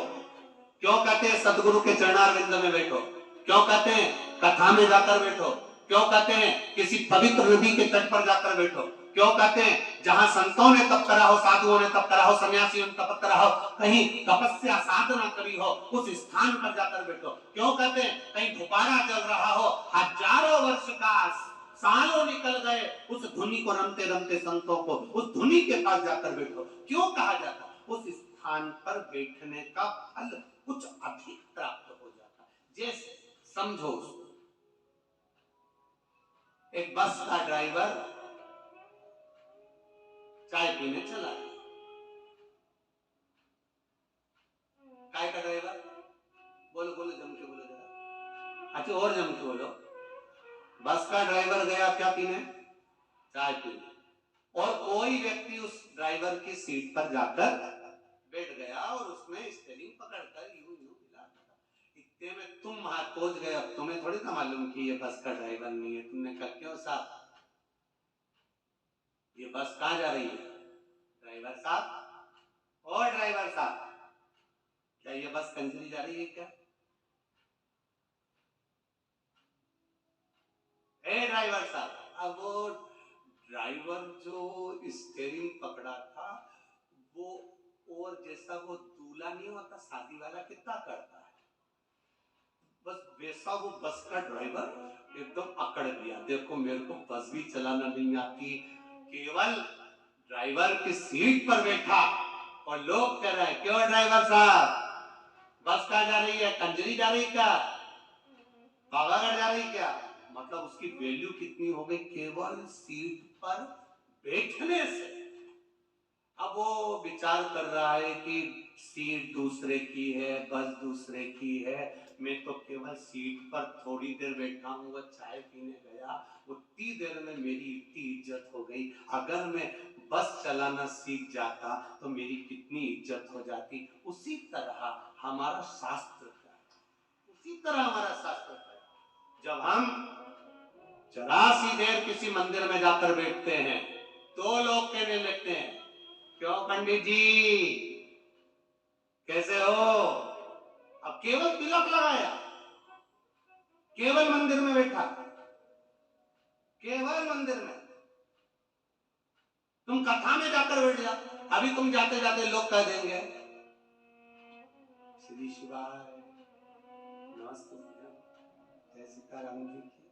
क्यों कहते हैं सदगुरु के चरणारविंद में बैठो, क्यों कहते हैं कथा में जाकर बैठो, क्यों कहते हैं किसी पवित्र नदी के तट पर जाकर बैठो, क्यों कहते हैं जहां संतों ने तप करा हो, साधुओं ने तप करा हो, सन्यासियों ने तप करा हो, कहीं तपस्या साधना करी हो, उस स्थान पर जाकर बैठो। क्यों कहते हैं कहीं धुपारा चल रहा हो, हजारों वर्ष का, सालों निकल गए, उस धुनी को रमते रमते संतों को उस धुनी के पास जाकर बैठो। क्यों कहा जाता? उस स्थान पर बैठने का फल कुछ अधिक प्राप्त हो जाता। जैसे समझो, एक बस का ड्राइवर चाय पीने चला है। काय का ड्राइवर? बोलो बोलो, जम के बोलो जरा। अच्छा, और जम के बोलो। बस का ड्राइवर गया क्या पीने? चाय पीने। और कोई व्यक्ति उस ड्राइवर की सीट पर जाकर बैठ गया और उसने स्टीयरिंग पकड़कर यूं यूं हिला। इतने में तुम हाथ पहुंच गए। अब तुम्हें थोड़ी ना मालूम कि ये बस का ड्राइवर नहीं है। तुमने कहा क्यों साहब, ये बस कहां जा रही है? ड्राइवर साहब, और ड्राइवर साहब, क्या ये बस कंजरी जा रही है क्या? ए ड्राइवर साहब। अब वो ड्राइवर जो स्टीयरिंग पकड़ा था, वो और जैसा वो दूल्हा नहीं होता शादी वाला कितना करता है, बस वैसा वो बस का ड्राइवर एकदम अकड़ गया। देखो मेरे को बस भी चलाना नहीं आती, केवल ड्राइवर की सीट पर बैठा और लोग कह रहे हैं क्यों ड्राइवर साहब, बस कहां जा रही है? कंजरी जा रही क्या? पावागढ़ जा रही क्या? मतलब उसकी वैल्यू कितनी हो गई केवल सीट पर बैठने से। अब वो विचार कर रहा है कि सीट दूसरे की है, बस दूसरे की है, मैं तो केवल सीट पर थोड़ी देर बैठा हूँ, वो चाय पीने गया, उतनी देर में मेरी इतनी इज्जत हो गई। अगर मैं बस चलाना सीख जाता तो मेरी कितनी इज्जत हो जाती। उसी तरह हमारा शास्त्र है, उसी तरह हमारा शास्त्र है। जब हम जरा सी देर किसी मंदिर में जाकर बैठते हैं तो लोग कहने लगते हैं क्यों पंडित जी कैसे हो? अब केवल तिलक लगाया, केवल मंदिर में बैठा, केवल मंदिर में। तुम कथा में जाकर बैठ जाओ, अभी तुम जाते जाते लोग कह देंगे श्री शिवाय नमस्ते, जय सीताराम जी की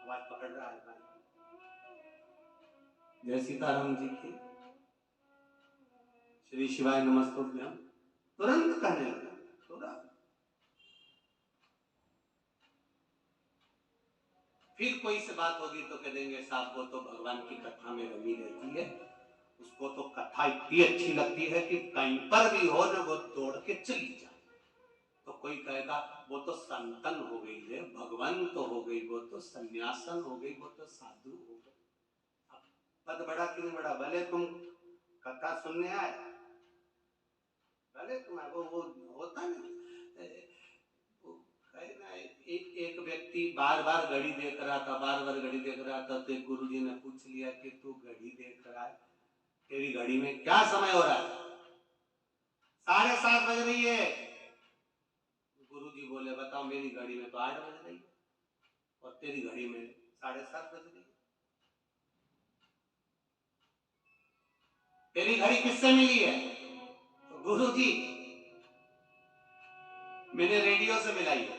आवाज पकड़ रहा है भाई, जय सीताराम जी की, श्री शिवाय नमस्तुभ्यम, तुरंत कहने लगा, तुरंत। फिर कोई से बात होगी तो कह देंगे साहब वो तो भगवान की कथा में रमी रहती है, उसको तो कथा इतनी अच्छी लगती है कि कहीं पर भी हो ना वो दौड़ के चली जाए। तो कोई कहेगा वो तो संतन हो गई है, भगवान तो हो गई, वो तो सन्यासन हो गई, वो तो साधु हो गई। पद बड़ा कि नहीं बड़ा, भले तुम कथा सुनने आए, भले तुम वो होता नहीं, व्यक्ति बार बार घड़ी देख रहा था, बार बार घड़ी देख रहा था, तो गुरुजी ने पूछ लिया कि तू घड़ी देख रहा है, तेरी घड़ी में क्या समय हो रहा है? 7:30 बज रही है। गुरुजी बोले बताओ, मेरी घड़ी में तो 8 बज रही है और तेरी घड़ी में 7:30 बज रही है। तेरी घड़ी किससे मिली है? तो गुरुजी, मैंने रेडियो से मिलाई है।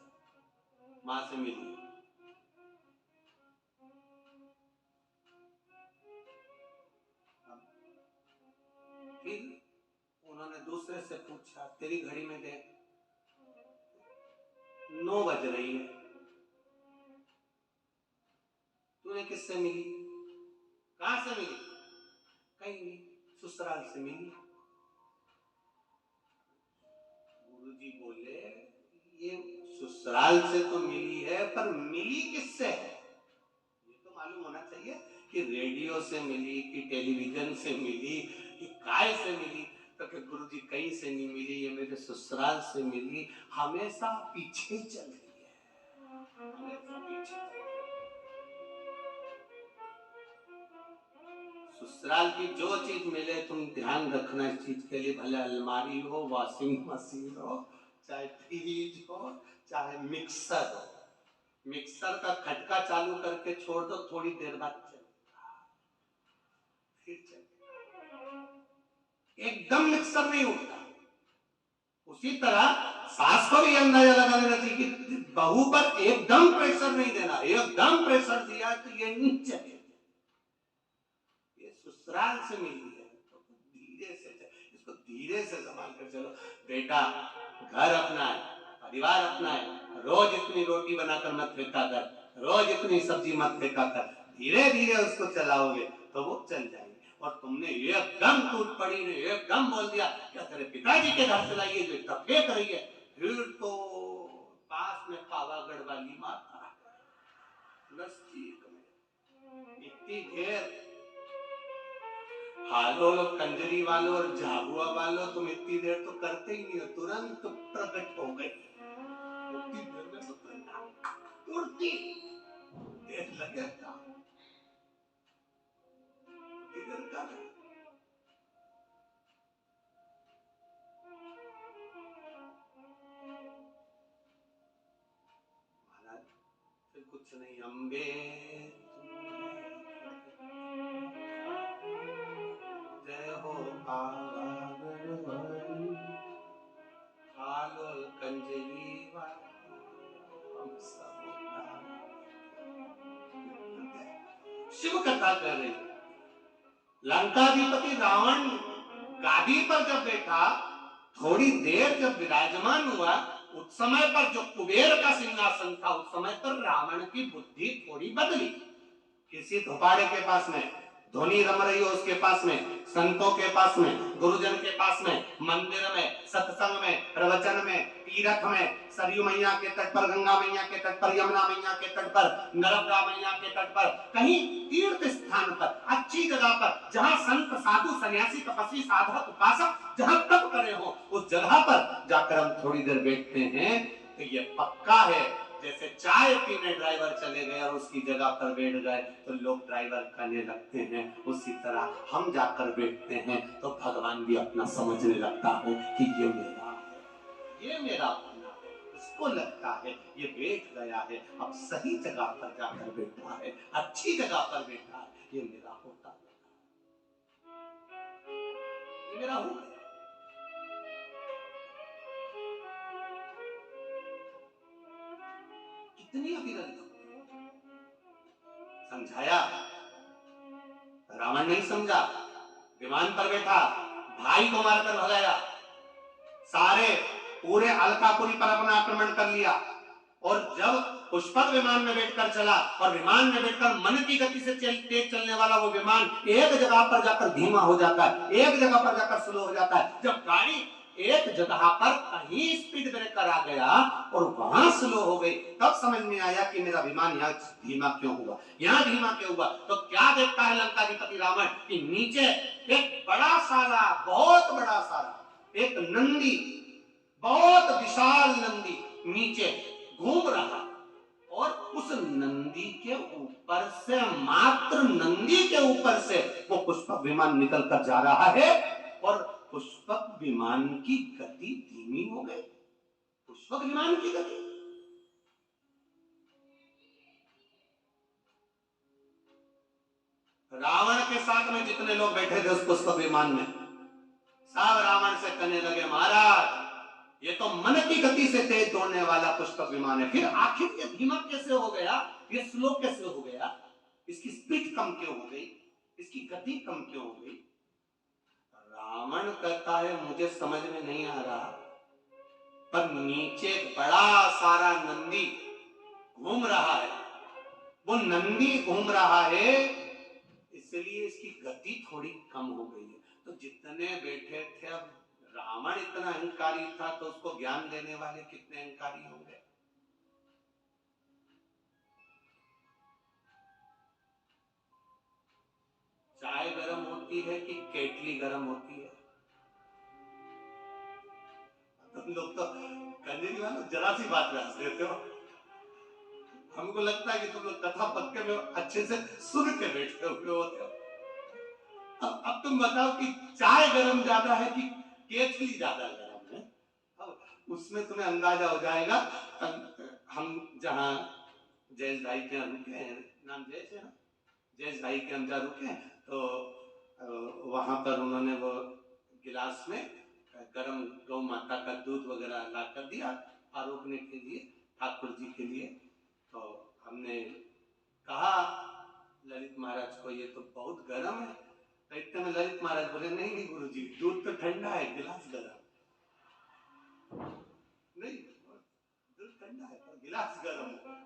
अच्छा, मां से मिली। फिर उन्होंने दूसरे से पूछा, तेरी घड़ी में देख 9 बज रही है, तूने किससे मिली? कहां से मिली? कहीं नहीं, ससुराल से मिली। गुरुजी बोले ये ससुराल से तो मिली है, पर मिली किससे है? ये तो मालूम होना चाहिए कि रेडियो से मिली, कि टेलीविजन से मिली, कि काय से मिली। तो कि गुरुजी कहीं से नहीं मिली, ये मेरे ससुराल से मिली, हमेशा पीछे चल रही है, हमेशा पीछे। ससुराल की जो चीज मिले तुम ध्यान रखना इस चीज के लिए, भले अलमारी हो, वॉशिंग मशीन हो, चाहे फ्रिज हो, चाहे मिक्सर हो। मिक्सर का खटका चालू करके छोड़ दो, थोड़ी देर बाद चलेगा, फिर चलेगा, एकदम मिक्सर नहीं उठता। उसी तरह सास को भी अंदाजा लगा लेना चाहिए कि बहू पर एकदम प्रेशर नहीं देना, एकदम प्रेशर दिया तो ये नहीं चलेगा। ससुराल से मिली है तो धीरे से, इसको धीरे से संभाल कर चलो। बेटा, घर अपना है, परिवार अपना है, रोज इतनी रोटी बनाकर मत फेंका कर, रोज इतनी सब्जी मत फेंका कर, धीरे धीरे उसको चलाओगे तो वो चल जाएगी। और तुमने एकदम टूट पड़ी ने एकदम बोल दिया क्या तेरे पिताजी के घर से लाइए जो इतना फेंक रही है, फिर तो पास में पावागढ़ वाली माता नजदीक में इतनी देर हालो कंजरी वालों और झाबुआ वालों तुम इतनी देर तो करते ही नहीं हो, तुरंत तो प्रकट हो गई। इतनी देर में तो तुरंत देर लगेगा, इधर का महाराज फिर कुछ नहीं, अम्बे जय हो पावागढ़ वाली, हालो कंजरी वाली, हम सब शिव कथा कर रही। लंकाधिपति रावण गादी पर जब बैठा, थोड़ी देर जब विराजमान हुआ, उस समय पर जो कुबेर का सिंहासन था, उस समय पर रावण की बुद्धि थोड़ी बदली। किसी धोपाड़े के पास में धोनी रम रही हो, उसके पास में, संतों के पास में, गुरुजन के पास में, मंदिर में, सत्संग में, प्रवचन में, तीर्थ में, सरयू मैया के तट पर, गंगा मैया के तट पर, यमुना मैया के तट पर, नर्मदा मैया के तट पर, कहीं तीर्थ स्थान पर, अच्छी जगह पर, जहां संत साधु सन्यासी तपस्वी साधक उपासक जहां तप करे हो, उस जगह पर जाकर हम थोड़ी देर बैठते हैं तो ये पक्का है जैसे चाय पीने ड्राइवर चले गए और उसकी जगह पर बैठ गए तो लोग ड्राइवर करने लगते हैं, उसी तरह हम जाकर बैठते हैं तो भगवान भी अपना समझने लगता है कि ये मेरा है, ये मेरा अपना है। इसको लगता है ये बैठ गया है, अब सही जगह पर जाकर बैठा है, अच्छी जगह पर बैठा है, ये मेरा होता है, ये मेरा हो गया। कितनी अविरल समझाया, रावण नहीं समझा, विमान पर बैठा, भाई को मारकर भगाया, सारे पूरे अलकापुरी पर अपना आक्रमण कर लिया। और जब पुष्पक विमान में बैठकर चला और विमान में बैठकर मन की गति से तेज चलने वाला वो विमान एक जगह पर जाकर धीमा हो जाता है, एक जगह पर जाकर स्लो हो जाता है। जब गाड़ी एक जगह पर कहीं स्पीड ब्रेकर आ गया और वहां स्लो हो गई, तब समझ में आया कि मेरा विमान यहाँ धीमा क्यों हुआ, यहाँ धीमा क्यों हुआ। तो क्या देखता है लंकाधिपति रावण कि नीचे एक बड़ा सारा, बहुत बड़ा सारा एक नंदी, बहुत विशाल नंदी नीचे से मात्र नंदी के ऊपर से वो पुष्पक विमान निकल कर जा रहा है और पुष्पक विमान की गति धीमी हो गई। पुष्पक विमान की गति, रावण के साथ में जितने लोग बैठे थे उस पुष्पक विमान में, सब रावण से कहने लगे महाराज ये तो मन की गति से तेज दौड़ने वाला पुष्पक विमान है, फिर आखिर ये धीमा कैसे हो गया, ये स्लो कैसे हो गया, इसकी स्पीड कम क्यों हो गई, इसकी गति कम क्यों हो गई। रावण कहता है मुझे समझ में नहीं आ रहा, पर नीचे बड़ा सारा नंदी घूम रहा है, वो नंदी घूम रहा है इसलिए इसकी गति थोड़ी कम हो गई है। तो जितने बैठे थे, अब रावण इतना अहंकारी था तो उसको ज्ञान देने वाले कितने अहंकारी होंगे। चाय गर्म होती है कि केटली गर्म होती है? तुम लोग तो कंजरी वालों जरा सी बात में हंस देते हो। हमको लगता है कि तुम लोग कथा पक्के में अच्छे से सुन के बैठे हुए होते हो। अब तुम बताओ कि चाय गर्म ज्यादा है कि केतली ज्यादा गर्म है? अब उसमें तुम्हें अंदाजा हो जाएगा। हम जहाँ जयेश भाई के यहाँ रुके हैं, नाम जयेश है ना, जयेश भाई के हम जहाँ रुके हैं तो वहां पर उन्होंने वो गिलास में गर्म गौ माता का दूध वगैरह ला कर दिया आरोपने के लिए, ठाकुर जी के लिए। तो हमने कहा ललित महाराज को ये तो बहुत गर्म है। तो इतने में ललित महाराज बोले नहीं नहीं गुरु जी, दूध तो ठंडा है, गिलास गर्म नहीं, दूध ठंडा है पर गिलास गर्म है।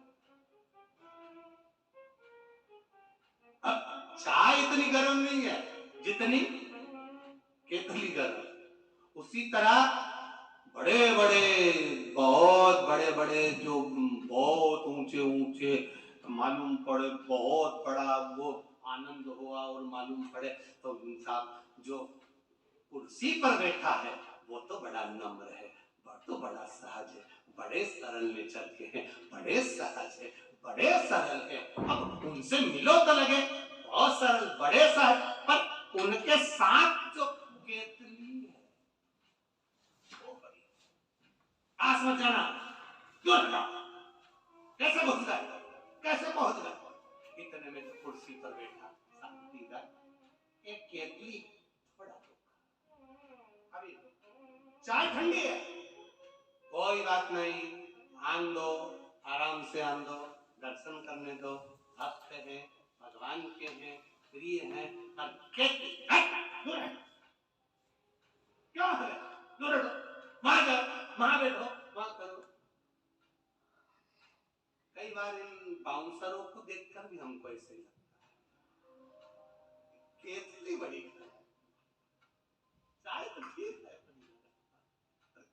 अब चाय इतनी गर्म नहीं है जितनी केतली गर्म। उसी तरह बड़े बड़े, बहुत बड़े बड़े जो बहुत ऊंचे ऊंचे मालूम पड़े, बहुत बड़ा वो आनंद हुआ और मालूम पड़े तो साहब जो कुर्सी पर बैठा है वो तो बड़ा नम्र है, तो बड़ा सहज है, बड़े सरल नेचर के हैं, बड़े सहज है, बड़े सरल है। अब उनसे मिलो तो लगे बहुत सरल, बड़े सहज, पर उनके साथ जो केतली है वो बड़ी आस मत जाना, क्यों हटा, कैसे पहुंच गए, कैसे पहुंच गए। इतने में तो कुर्सी पर बैठा शांतिदार एक केतली थोड़ा अभी चाय ठंडी है, कोई बात नहीं, आन दो, आराम से आन दो, दर्शन करने दो, भक्त हैं, भगवान के हैं, प्रिय हैं, पर केतली क्या है, दूर हटो, वहां जाओ, वहां बैठो, वहां करो। कई बार इन बाउंसरों को देखकर भी हमको ऐसे ही लगता है केतली बड़ी है, चाय तो ठीक है,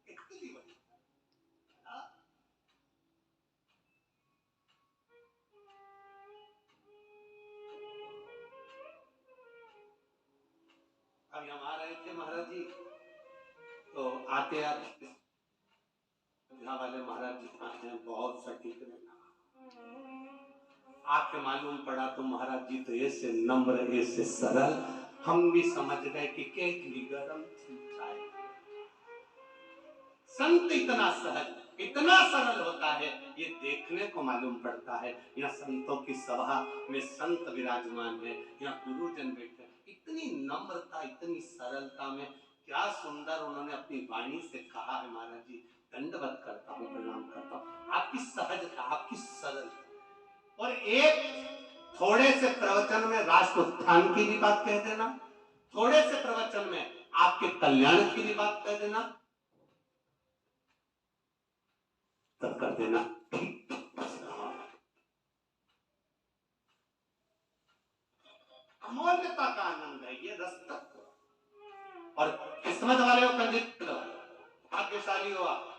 केतली बड़ी अभी हम आ रहे थे महाराज जी, तो आते आते यहाँ वाले महाराज जी आते हैं बहुत सटीक रहना, आके मालूम पड़ा तो महाराज जी तो ऐसे नम्र, ऐसे सरल, हम भी समझ गए कि केतली गरम थी चाय। संत इतना सहज, इतना सरल होता है, ये देखने को मालूम पड़ता है। यहाँ संतों की सभा में संत विराजमान है, यहाँ गुरुजन बैठे, इतनी नम्रता, इतनी सरलता में, क्या सुंदर उन्होंने अपनी वाणी से कहा है। महाराज जी दंडवत करता हूँ, प्रणाम करता हूँ, आपकी सहजता, आपकी सरलता। और एक थोड़े से प्रवचन में राष्ट्र उत्थान की भी बात कह देना, थोड़े से प्रवचन में आपके कल्याण की भी बात कह देना, तब कर देना। अमूल्यता का आनंद है ये रस तत्व। और किस्मत वाले हो, कंजित भाग्यशाली हो आप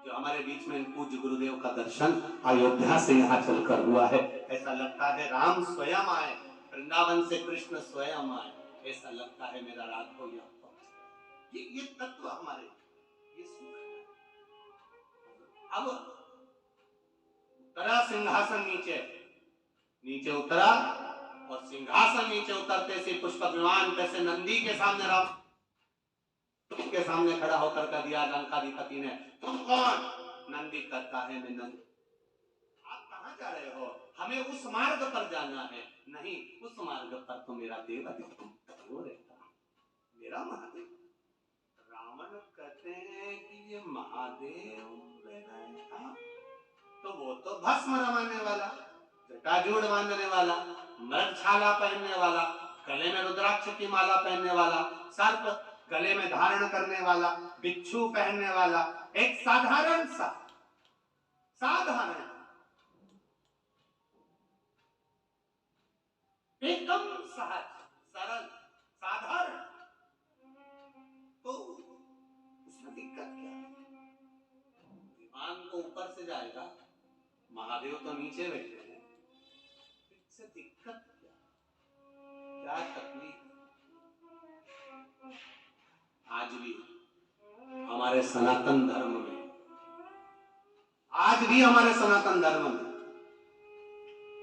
जो हमारे बीच में पूज्य गुरुदेव का दर्शन अयोध्या से यहाँ चलकर हुआ है। ऐसा लगता है राम स्वयं आए, वृंदावन से कृष्ण स्वयं आए, ऐसा लगता है मेरा राघव यहाँ पहुंच। ये तत्व हमारे, ये सुख। अब तरह सिंहासन नीचे नीचे उतरा और सिंहासन नीचे उतरते से पुष्पक विमान पे से नंदी के सामने राम के सामने खड़ा होकर कर दिया लंकाधिपति ने, तुम कौन? नंदी कहता है मैं नंदी। आप कहां जा रहे हो? हमें उस मार्ग पर जाना है। नहीं, उस मार्ग पर तो मेरा देव वो रहता, मेरा महादेव। रावण कहते हैं कि ये महादेव रह गए था, तो वो तो भस्म रमाने वाला, जटाजूड़ बांधने वाला, मृगछाला पहनने वाला, गले में रुद्राक्ष की माला पहनने वाला, सर्प गले में धारण करने वाला, बिच्छू पहनने वाला, एक साधारण एकदम सहज सरल साधारण, तो उसमें दिक्कत क्या है? विमान तो ऊपर से जाएगा, महादेव तो नीचे बैठे हैं, इससे दिक्कत क्या तकलीफ? आज भी हमारे सनातन धर्म में, आज भी हमारे सनातन धर्म में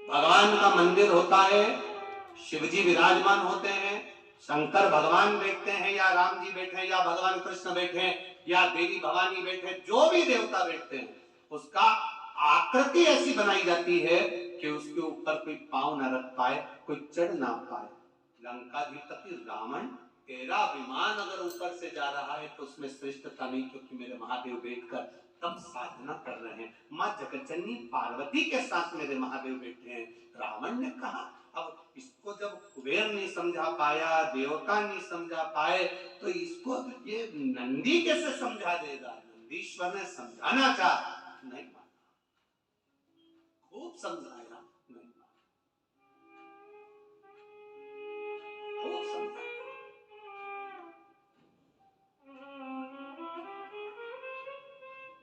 भगवान का मंदिर होता है, शिवजी विराजमान होते हैं, शंकर भगवान बैठते हैं या राम जी बैठे हैं या भगवान कृष्ण बैठे हैं या देवी भवानी बैठे हैं, जो भी देवता बैठते हैं, उसका आकृति ऐसी बनाई जाती है कि उसके ऊपर कोई पांव न रख पाए, कोई चढ़ ना पाए। लंकाधिपति रावण, तेरा विमान अगर ऊपर से जा रहा है तो उसमें श्रेष्ठता नहीं, क्योंकि मेरे महादेव बैठकर तब साधना कर रहे हैं, मां जगतजननी पार्वती के साथ मेरे महादेव बैठे हैं। रावण ने कहा, अब इसको जब कुबेर नहीं समझा पाया, देवता नहीं समझा पाए, तो इसको ये नंदी कैसे समझा देगा? नंदीश्वर ने समझाना चाहा, नहीं माना, खूब समझाया, नहीं माना, खूब समझाया,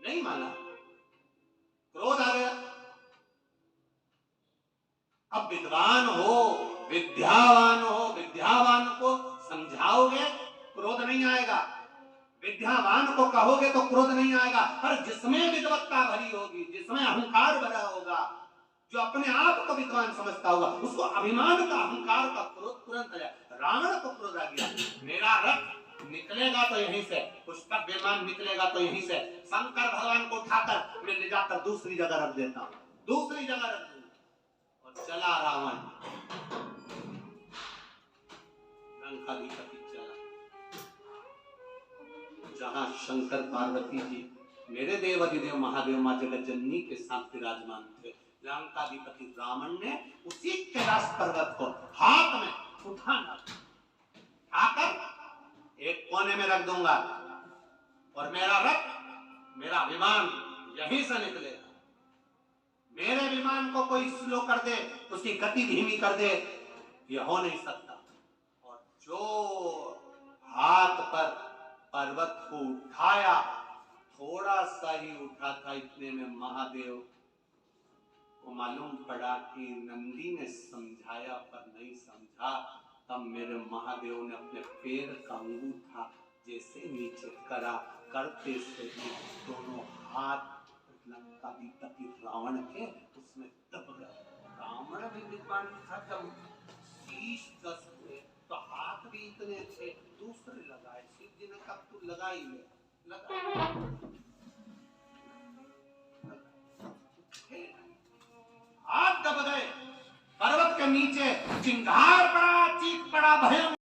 नहीं माना, क्रोध आ गया। अब विद्वान हो, विद्यावान को समझाओगे, क्रोध नहीं आएगा, विद्यावान को कहोगे तो क्रोध नहीं आएगा। पर जिसमें विद्वत्ता भरी होगी, जिसमें अहंकार भरा होगा, जो अपने आप को विद्वान समझता होगा, उसको अभिमान का, अहंकार का क्रोध तुरंत आ जाए। रावण को क्रोध आ गया, मेरा रथ निकलेगा तो यहीं से, पुष्पक विमान निकलेगा तो यहीं से, शंकर भगवान को उठाकर मैं ले जाकर दूसरी जगह रख देता हूं, दूसरी जगह रख दूंगा। और चला रावण, लंकाधिपति चला, जहां शंकर पार्वती जी मेरे देव अधिदेव महादेव मां जगतजननी के साथ विराजमान थे। लंकाधिपति रावण ने उसी कैलाश पर्वत को हाथ में उठाकर एक कोने में रख दूंगा और मेरा रथ, मेरा विमान यहीं से निकलेगा। मेरे विमान को कोई स्लो कर दे, उसकी गति धीमी कर दे, यह हो नहीं सकता। और जो हाथ पर पर्वत को उठाया, थोड़ा सा ही उठा था, इतने में महादेव को मालूम पड़ा कि नंदी ने समझाया पर नहीं समझा। तब मेरे महादेव ने अपने पैर का अंगूठा जैसे नीचे करा, करते से दोनों हाथ लंकाधिपति रावण के उसमें दब गए। रावण भी विद्वान था, जब शीश दस थे तो हाथ भी इतने थे, दूसरे लगाए। शिव जी ने कहा तू लगा ही ले, हाथ दब गए। पर्वत के नीचे चिंगार पड़ा, चीख पड़ा, भयंकर